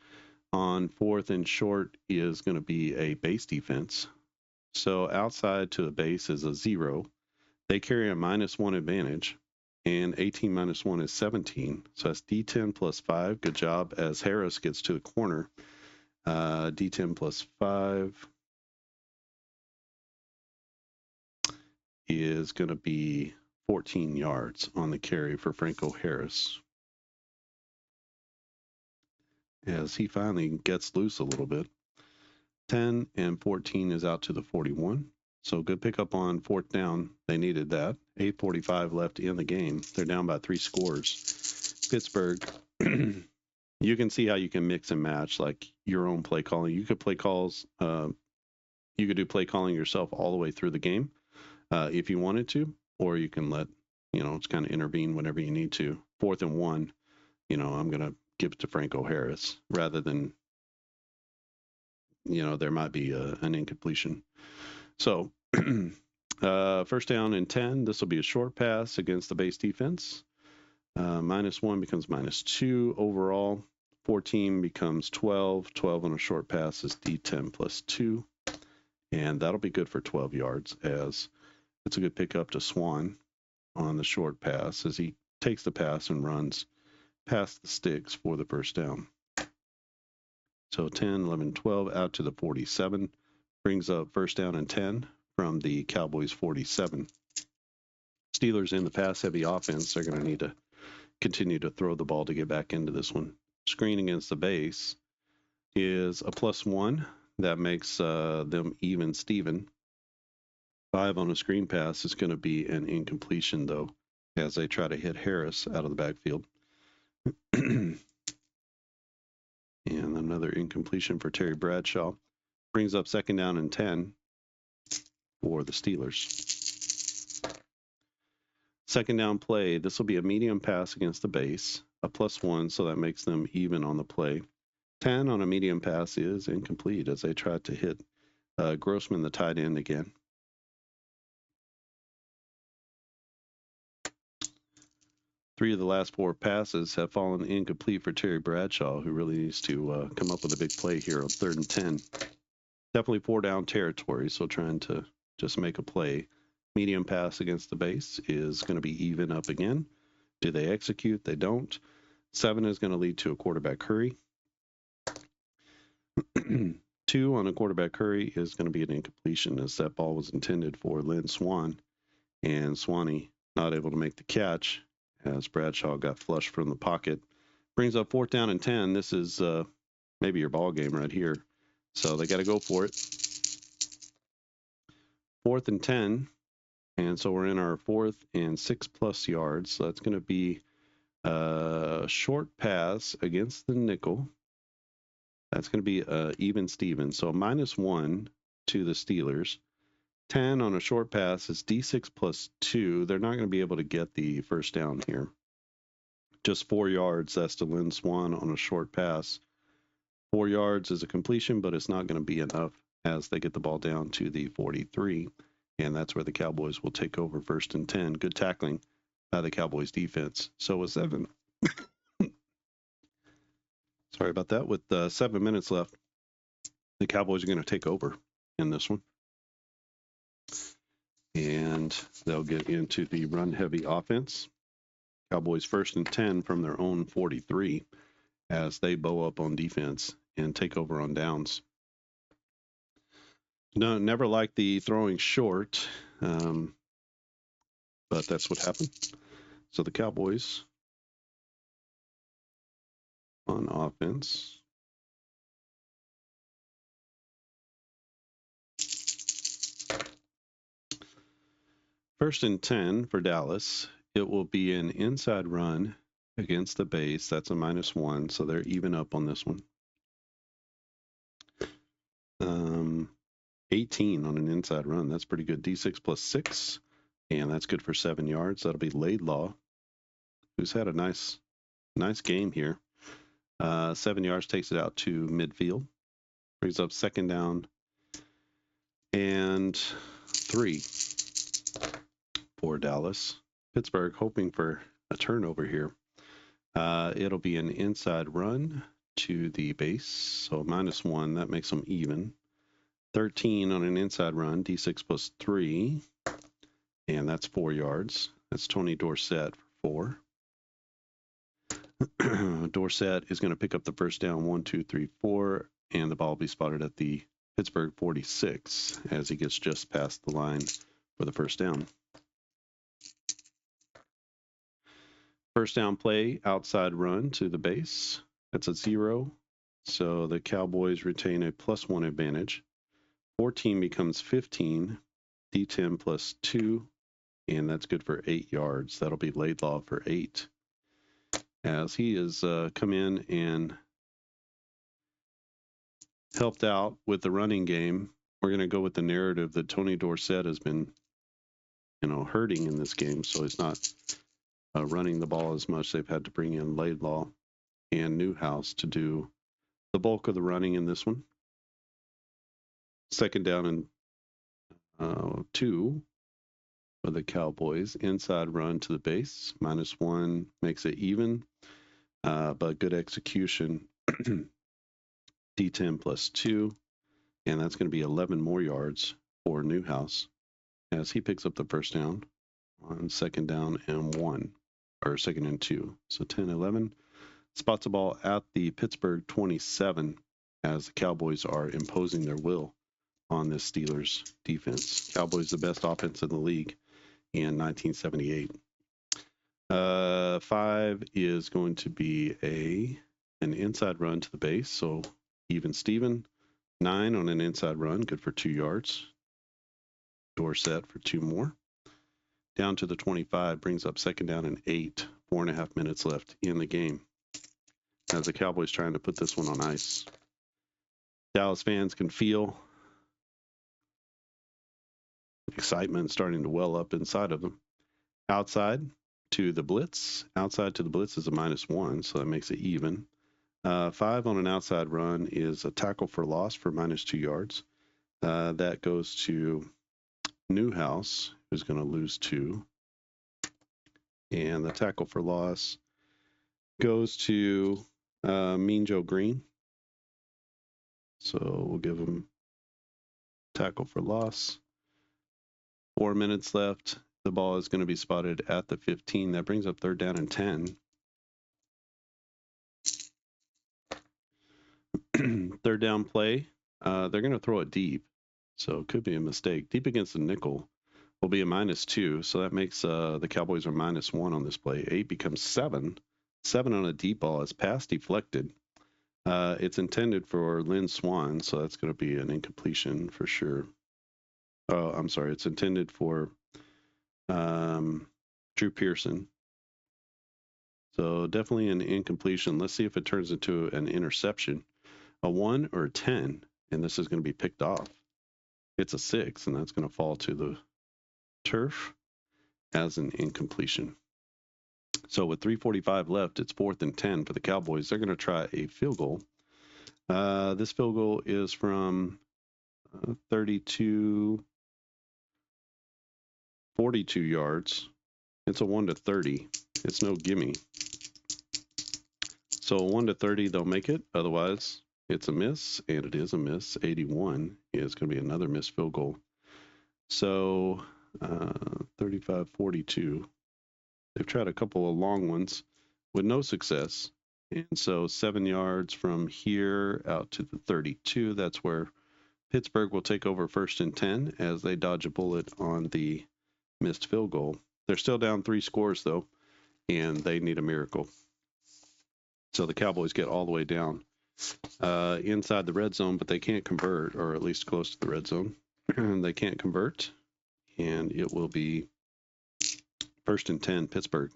Speaker 1: on 4th and short is going to be a base defense. So outside to the base is a 0. They carry a -1 advantage, and 18 minus 1 is 17. So that's D10 plus 5. Good job as Harris gets to the corner. D10 plus 5 is going to be 14 yards on the carry for Franco Harris, as he finally gets loose a little bit. 10 and 14 is out to the 41. So good pickup on fourth down. They needed that. 8:45 left in the game. They're down by 3 scores. Pittsburgh, you can see how you can mix and match like your own play calling. You could play calls. You could do play calling yourself all the way through the game if you wanted to, or you can let, it's kind of intervene whenever you need to. 4th and 1, I'm going to give it to Franco Harris rather than, there might be an incompletion. So first down and 10, this will be a short pass against the base defense. -1 becomes -2 overall. 14 becomes 12. 12 on a short pass is D10 plus 2. And that'll be good for 12 yards, as it's a good pickup to Swan on the short pass as he takes the pass and runs past the sticks for the first down. So 10, 11, 12 out to the 47. Brings up first down and 10 from the Cowboys' 47. Steelers in the pass-heavy offense are going to need to continue to throw the ball to get back into this one. Screen against the base is a +1. That makes them even Steven. 5 on a screen pass is going to be an incompletion, though, as they try to hit Harris out of the backfield. And another incompletion for Terry Bradshaw. Brings up second down and 10 for the Steelers. Second down play, this will be a medium pass against the base, a +1, so that makes them even on the play. 10 on a medium pass is incomplete as they try to hit Grossman, the tight end, again. Three of the last 4 passes have fallen incomplete for Terry Bradshaw, who really needs to come up with a big play here on 3rd and 10. Definitely 4-down territory, so trying to just make a play. Medium pass against the base is going to be even up again. Do they execute? They don't. 7 is going to lead to a quarterback hurry. 2 on a quarterback hurry is going to be an incompletion, as that ball was intended for Lynn Swan, and Swanee not able to make the catch as Bradshaw got flushed from the pocket. Brings up 4th down and 10. This is maybe your ball game right here. So they got to go for it. 4th and 10. And so we're in our 4th and 6+ yards. So that's going to be a short pass against the nickel. That's going to be even Steven. So -1 to the Steelers. 10 on a short pass is D6 plus 2. They're not going to be able to get the first down here. Just 4 yards. That's to Lynn Swan on a short pass. 4 yards is a completion, but it's not going to be enough as they get the ball down to the 43. And that's where the Cowboys will take over 1st and 10. Good tackling by the Cowboys defense. So was 7. Sorry about that. With 7 minutes left, the Cowboys are going to take over in this one. And they'll get into the run-heavy offense. Cowboys 1st and 10 from their own 43 as they bow up on defense and take over on downs. No, never liked the throwing short, but that's what happened. So the Cowboys on offense. First and 10 for Dallas. It will be an inside run against the base. That's a -1, so they're even up on this one. 18 on an inside run. That's pretty good. D6 plus 6, and that's good for 7 yards. That'll be Laidlaw, who's had a nice game here. 7 yards takes it out to midfield. Brings up second down and 3 for Dallas. Pittsburgh hoping for a turnover here. It'll be an inside run to the base, so -1. That makes them even. 13 on an inside run, D6 plus 3, and that's 4 yards. That's Tony Dorsett for 4. Dorsett is going to pick up the first down, 1, 2, 3, 4, and the ball will be spotted at the Pittsburgh 46 as he gets just past the line for the first down. First down play, outside run to the base. That's a 0. So the Cowboys retain a +1 advantage. 14 becomes 15, D10 plus 2, and that's good for 8 yards. That'll be Laidlaw for 8. As he has come in and helped out with the running game, we're going to go with the narrative that Tony Dorsett has been, hurting in this game, so he's not running the ball as much. They've had to bring in Laidlaw and Newhouse to do the bulk of the running in this one. Second down and 2 for the Cowboys. Inside run to the base. -1 makes it even, but good execution. D10 plus 2, and that's going to be 11 more yards for Newhouse as he picks up the first down on second down and 1, or second and 2. So 10-11. Spots the ball at the Pittsburgh 27 as the Cowboys are imposing their will on this Steelers defense. Cowboys the best offense in the league in 1978. 5 is going to be an inside run to the base, so even Steven. 9 on an inside run, good for 2 yards. Dorsett for 2 more. Down to the 25, brings up second down and 8. 4.5 minutes left in the game as the Cowboys trying to put this one on ice. Dallas fans can feel excitement starting to well up inside of them. Outside to the blitz. Outside to the blitz is a -1, so that makes it even. 5 on an outside run is a tackle for loss for -2 yards. That goes to Newhouse, who's going to lose 2. And the tackle for loss goes to Mean Joe Green. So we'll give him tackle for loss. 4 minutes left. The ball is going to be spotted at the 15. That brings up third down and 10. Third down play. They're going to throw it deep, so it could be a mistake. Deep against the nickel will be a -2, so that makes the Cowboys are -1 on this play. 8 becomes 7. 7 on a deep ball is pass deflected. It's intended for Lynn Swan, so that's going to be an incompletion for sure. Oh, I'm sorry. It's intended for Drew Pearson. So definitely an incompletion. Let's see if it turns into an interception. A 1 or a 10, and this is going to be picked off. It's a 6, and that's going to fall to the turf as an incompletion. So with 3:45 left, it's 4th and 10 for the Cowboys. They're going to try a field goal. This field goal is from 42, 42 yards. It's a 1-30. It's no gimme. So 1-30, they'll make it. Otherwise, it's a miss, and it is a miss. 81 is going to be another missed field goal. So 35-42. They've tried a couple of long ones with no success. And so 7 yards from here out to the 32. That's where Pittsburgh will take over 1st and 10 as they dodge a bullet on the missed field goal. They're still down 3 scores, though, and they need a miracle. So the Cowboys get all the way down inside the red zone, but they can't convert, or at least close to the red zone. They can't convert, and it will be 1st and 10, Pittsburgh.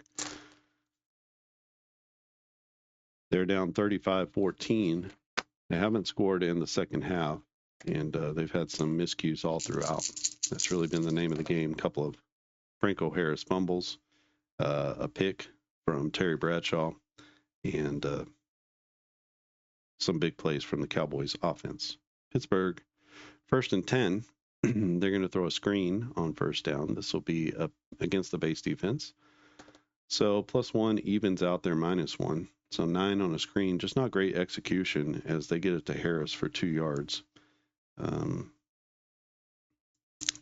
Speaker 1: They're down 35-14. They haven't scored in the second half, and they've had some miscues all throughout. That's really been the name of the game. A couple of Franco Harris fumbles, a pick from Terry Bradshaw, and some big plays from the Cowboys offense. Pittsburgh, 1st and 10. They're going to throw a screen on 1st down. This will be up against the base defense. So +1 evens out their -1. So 9 on a screen, just not great execution as they get it to Harris for 2 yards.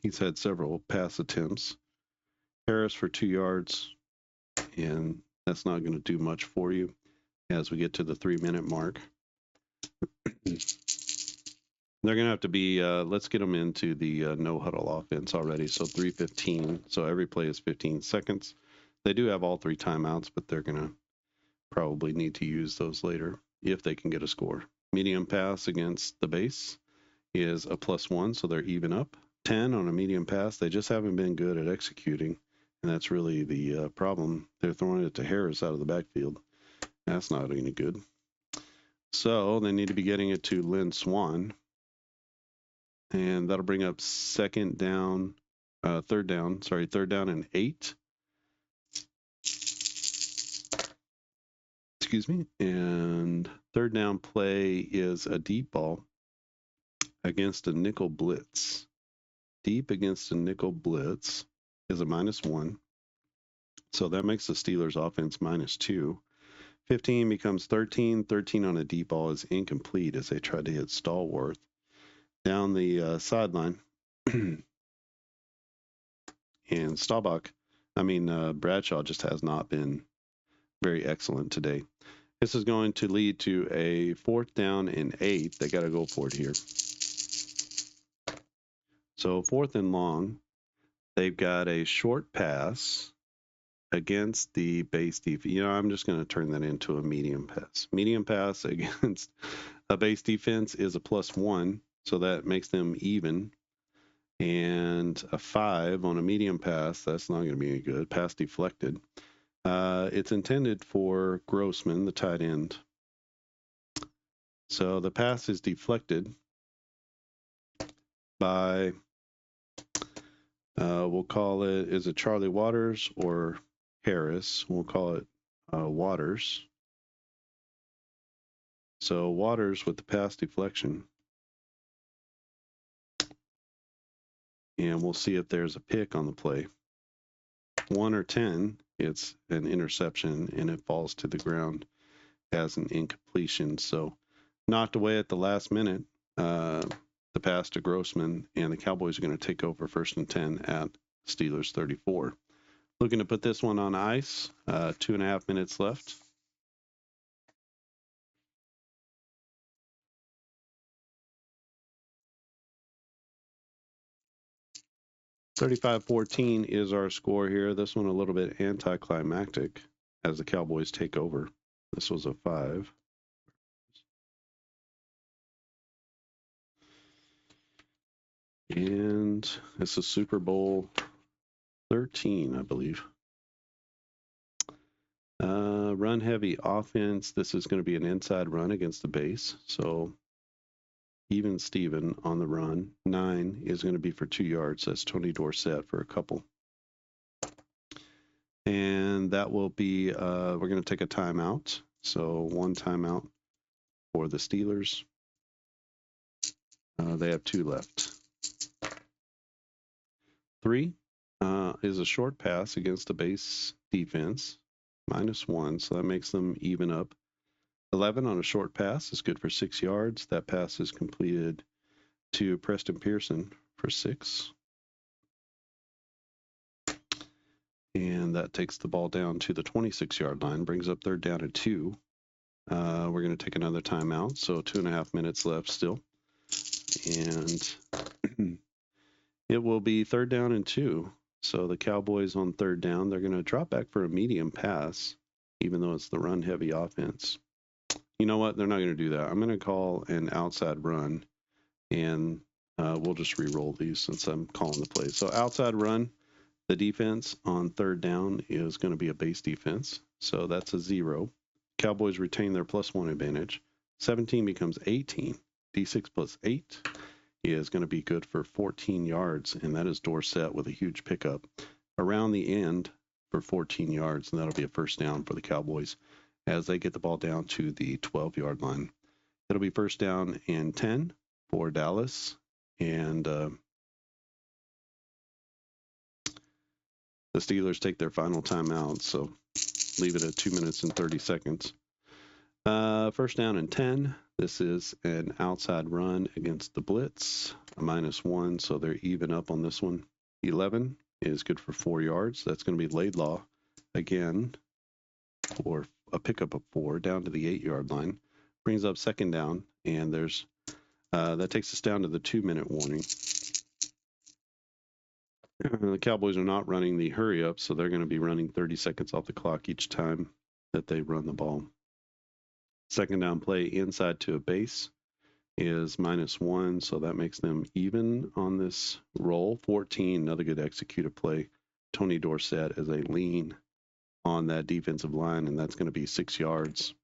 Speaker 1: He's had several pass attempts. Harris for 2 yards, and that's not going to do much for you as we get to the 3-minute mark. They're going to have to be, let's get them into the no-huddle offense already. So 3:15. So every play is 15 seconds. They do have all 3 timeouts, but they're going to probably need to use those later if they can get a score. Medium pass against the base is a +1, so they're even up. 10 on a medium pass. They just haven't been good at executing, and that's really the problem. They're throwing it to Harris out of the backfield. That's not any good. So they need to be getting it to Lynn Swan, and that'll bring up third down and 8. Excuse me. And third down play is a deep ball against a nickel blitz. Deep against a nickel blitz is a -1. So that makes the Steelers offense -2. 15 becomes 13. 13 on a deep ball is incomplete as they try to hit Stallworth down the sideline. And Bradshaw just has not been very excellent today. This is going to lead to a 4th down and 8. They got to go for it here. So 4th and long, they've got a short pass against the base defense. I'm just going to turn that into a medium pass. Medium pass against a base defense is a +1, so that makes them even. And a 5 on a medium pass, that's not going to be any good. Pass deflected. It's intended for Grossman, the tight end. So the pass is deflected by, we'll call it, is it Charlie Waters or Harris? We'll call it Waters. So Waters with the pass deflection. And we'll see if there's a pick on the play. 1 or 10, it's an interception, and it falls to the ground as an incompletion. So knocked away at the last minute, the pass to Grossman, and the Cowboys are going to take over 1st and 10 at Steelers 34. Looking to put this one on ice. 2.5 minutes left. $35-14 is our score here. This one a little bit anticlimactic as the Cowboys take over. This was a 5. And it's a Super Bowl 13, I believe. Run heavy offense. This is going to be an inside run against the base. So even Steven on the run. 9 is going to be for 2 yards. That's Tony Dorsett for a couple. And that will be, we're going to take a timeout. So 1 timeout for the Steelers. They have 2 left. 3 is a short pass against the base defense. -1, so that makes them even up. 11 on a short pass is good for 6 yards. That pass is completed to Preston Pearson for 6. And that takes the ball down to the 26-yard line, brings up 3rd down and 2. We're going to take another timeout, so 2.5 minutes left still. And it will be 3rd down and 2. So the Cowboys on 3rd down, they're going to drop back for a medium pass, even though it's the run-heavy offense. You know what? They're not going to do that. I'm going to call an outside run, and we'll just re-roll these since I'm calling the play. So outside run, the defense on 3rd down is going to be a base defense. So that's a 0. Cowboys retain their +1 advantage. 17 becomes 18. D6 plus 8 is going to be good for 14 yards, and that is Dorsett with a huge pickup around the end for 14 yards, and that'll be a 1st down for the Cowboys as they get the ball down to the 12-yard line. It'll be 1st down and 10 for Dallas, and the Steelers take their final timeout, so leave it at 2 minutes and 30 seconds. 1st down and 10. This is an outside run against the blitz, a -1, so they're even up on this one. 11 is good for 4 yards. That's going to be Laidlaw again for a pickup of 4 down to the 8-yard line. Brings up 2nd down, and there's that takes us down to the 2-minute warning. The Cowboys are not running the hurry up, so they're going to be running 30 seconds off the clock each time that they run the ball. Second down play inside to a base is -1, so that makes them even on this roll. 14, another good executed play. Tony Dorsett as a lean on that defensive line, and that's going to be 6 yards.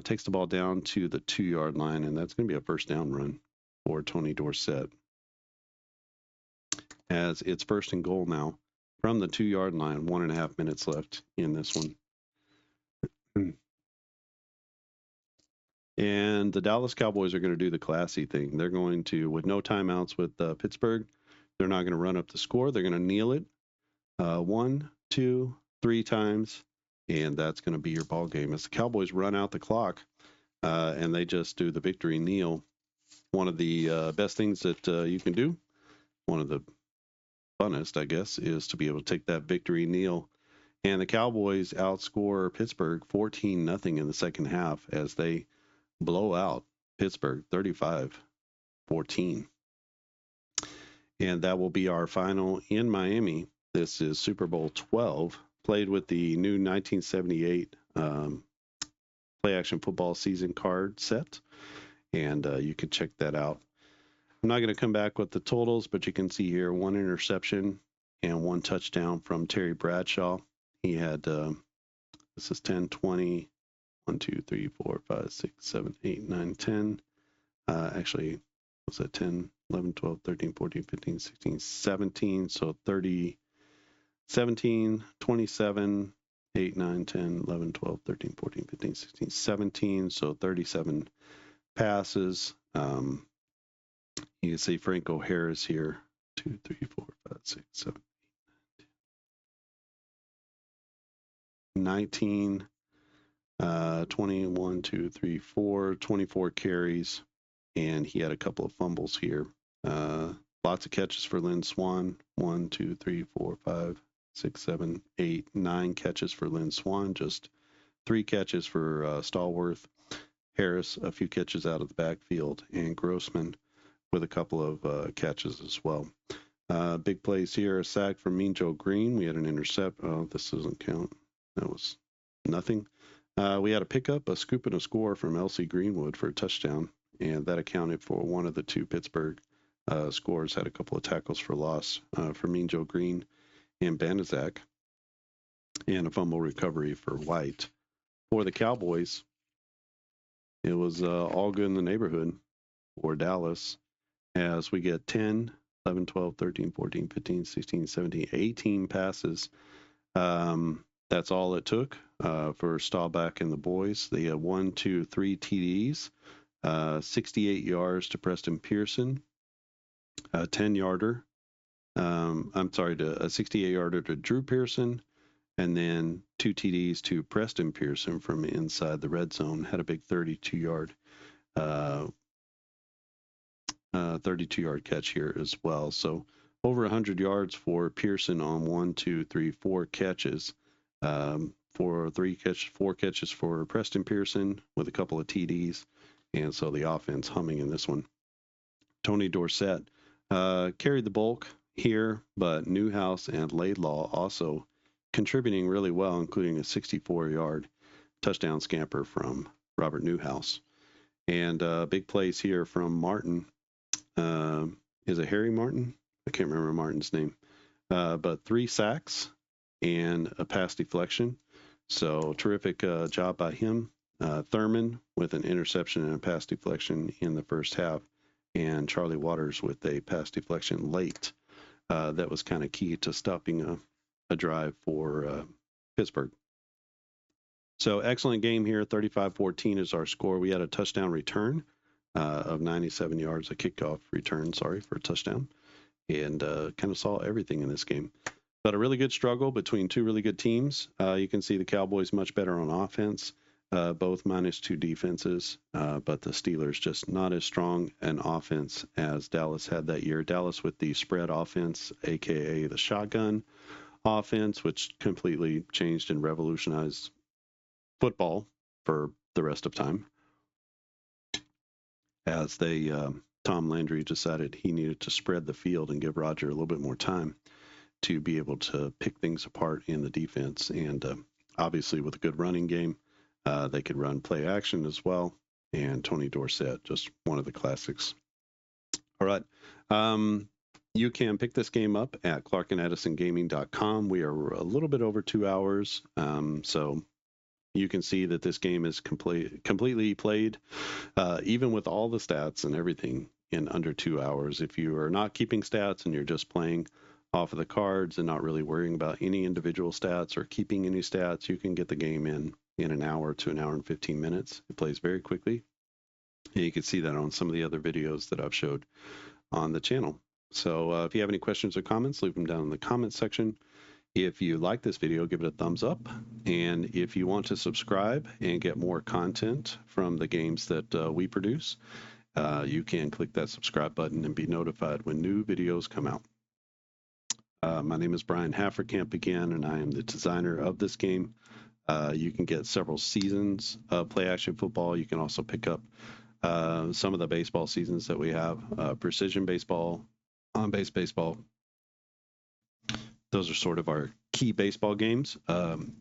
Speaker 1: Takes the ball down to the 2-yard line, and that's going to be a first down run for Tony Dorsett. As it's first and goal now from the 2-yard line, 1.5 minutes left in this one. And the Dallas Cowboys are going to do the classy thing. They're going to, with no timeouts with Pittsburgh, they're not going to run up the score. They're going to kneel it 1, 2, 3 times, and that's going to be your ball game. As the Cowboys run out the clock and they just do the victory kneel, one of the best things that you can do, one of the funnest, I guess, is to be able to take that victory kneel. And the Cowboys outscore Pittsburgh 14-0 in the second half as they blow out Pittsburgh 35-14. And that will be our final in Miami. This is Super Bowl 12, played with the new 1978 play action football season card set. And you can check that out. I'm not going to come back with the totals, but you can see here 1 interception and 1 touchdown from Terry Bradshaw. He had, this is 10, 20, 1, 2, 3, 4, 5, 6, 7, 8, 9, 10. Actually, was that 10, 11, 12, 13, 14, 15, 16, 17. So 30, 17, 27, 8, 9, 10, 11, 12, 13, 14, 15, 16, 17. So 37 passes. You can see Franco Harris here. 2, 3, 4, 5, 6, 7, 8, 19. 21, 2, 3, 4, 24 carries, and he had a couple of fumbles here. Lots of catches for Lynn Swann. 1, 2, 3, 4, 5, 6, 7, 8, 9 catches for Lynn Swann. Just 3 catches for Stallworth. Harris, a few catches out of the backfield, and Grossman with a couple of catches as well. Big plays here. A sack from Mean Joe Green. We had an intercept. Oh, this doesn't count. That was nothing. We had a pickup, a scoop, and a score from Elsie Greenwood for a touchdown, and that accounted for one of the 2 Pittsburgh scores. Had a couple of tackles for loss for Mean Joe Green and Banaszak, and a fumble recovery for White. For the Cowboys, it was all good in the neighborhood for Dallas as we get 10, 11, 12, 13, 14, 15, 16, 17, 18 passes. That's all it took for Staubach and the boys. They had 1, 2, 3 TDs, 68 yards to Preston Pearson, a 10-yarder. A 68-yarder to Drew Pearson, and then 2 TDs to Preston Pearson from inside the red zone. Had a big 32-yard catch here as well. So over 100 yards for Pearson on 1, 2, 3, 4 catches. 4 catches for Preston Pearson with a couple of TDs, and so the offense humming in this one. Tony Dorsett carried the bulk here, but Newhouse and Laidlaw also contributing really well, including a 64-yard touchdown scamper from Robert Newhouse. And big plays here from Martin. Is it Harry Martin? I can't remember Martin's name. But 3 sacks and a pass deflection. So terrific job by him. Thurman with an interception and a pass deflection in the first half, and Charlie Waters with a pass deflection late. That was kind of key to stopping a drive for Pittsburgh. So excellent game here. 35-14 is our score. We had a touchdown return of 97 yards, a kickoff return, for a touchdown, and kind of saw everything in this game. But a really good struggle between 2 really good teams. You can see the Cowboys much better on offense, both -2 defenses, but the Steelers just not as strong an offense as Dallas had that year. Dallas with the spread offense, a.k.a. the shotgun offense, which completely changed and revolutionized football for the rest of time, as they Tom Landry decided he needed to spread the field and give Roger a little bit more time to be able to pick things apart in the defense. And obviously, with a good running game, they could run play action as well. And Tony Dorsett, just one of the classics. All right. You can pick this game up at clarkandaddisongaming.com. We are a little bit over 2 hours. So you can see that this game is completely played, even with all the stats and everything, in under 2 hours. If you are not keeping stats and you're just playing off of the cards and not really worrying about any individual stats or keeping any stats, you can get the game in an hour to an hour and 15 minutes. It plays very quickly. And you can see that on some of the other videos that I've showed on the channel. So if you have any questions or comments, leave them down in the comments section. If you like this video, give it a thumbs up. And if you want to subscribe and get more content from the games that we produce, you can click that subscribe button and be notified when new videos come out. My name is Brian Hafferkamp again, and I am the designer of this game. You can get several seasons of play action football. You can also pick up some of the baseball seasons that we have, precision baseball, on-base baseball. Those are sort of our key baseball games. I'm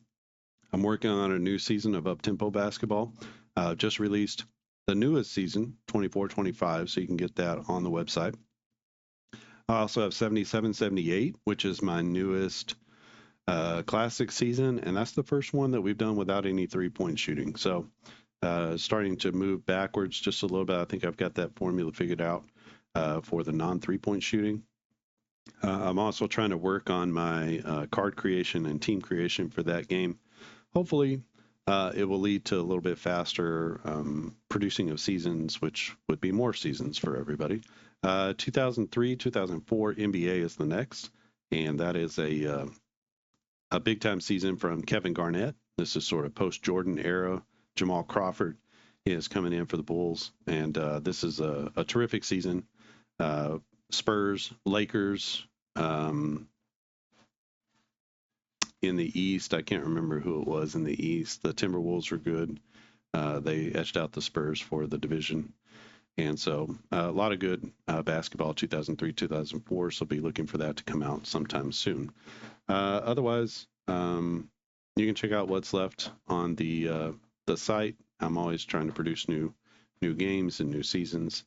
Speaker 1: working on a new season of up-tempo basketball. Just released the newest season, 24-25, so you can get that on the website. I also have 77-78, which is my newest classic season, and that's the first one that we've done without any three-point shooting. So starting to move backwards just a little bit. I think I've got that formula figured out for the non-three-point shooting. I'm also trying to work on my card creation and team creation for that game. Hopefully, it will lead to a little bit faster producing of seasons, which would be more seasons for everybody. 2003, 2004 NBA is the next, and that is a big-time season from Kevin Garnett. This is sort of post-Jordan era. Jamal Crawford is coming in for the Bulls, and this is a terrific season. Spurs, Lakers, in the East, I can't remember who it was in the East. The Timberwolves were good. They edged out the Spurs for the division. And so a lot of good basketball, 2003, 2004, so be looking for that to come out sometime soon. Otherwise, you can check out what's left on the site. I'm always trying to produce new games and new seasons.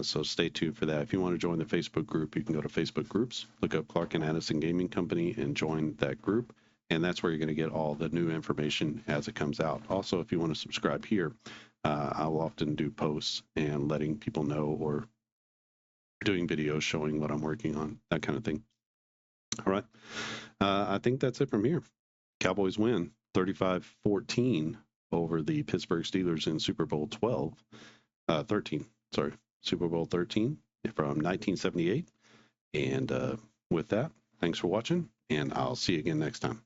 Speaker 1: So stay tuned for that. If you want to join the Facebook group, you can go to Facebook groups, look up Clark and Addison Gaming Company, and join that group. And that's where you're going to get all the new information as it comes out. Also, if you want to subscribe here, I will often do posts and letting people know, or doing videos showing what I'm working on, that kind of thing. All right. I think that's it from here. Cowboys win 35-14 over the Pittsburgh Steelers in Super Bowl 13. Super Bowl 13 from 1978. And with that, thanks for watching, and I'll see you again next time.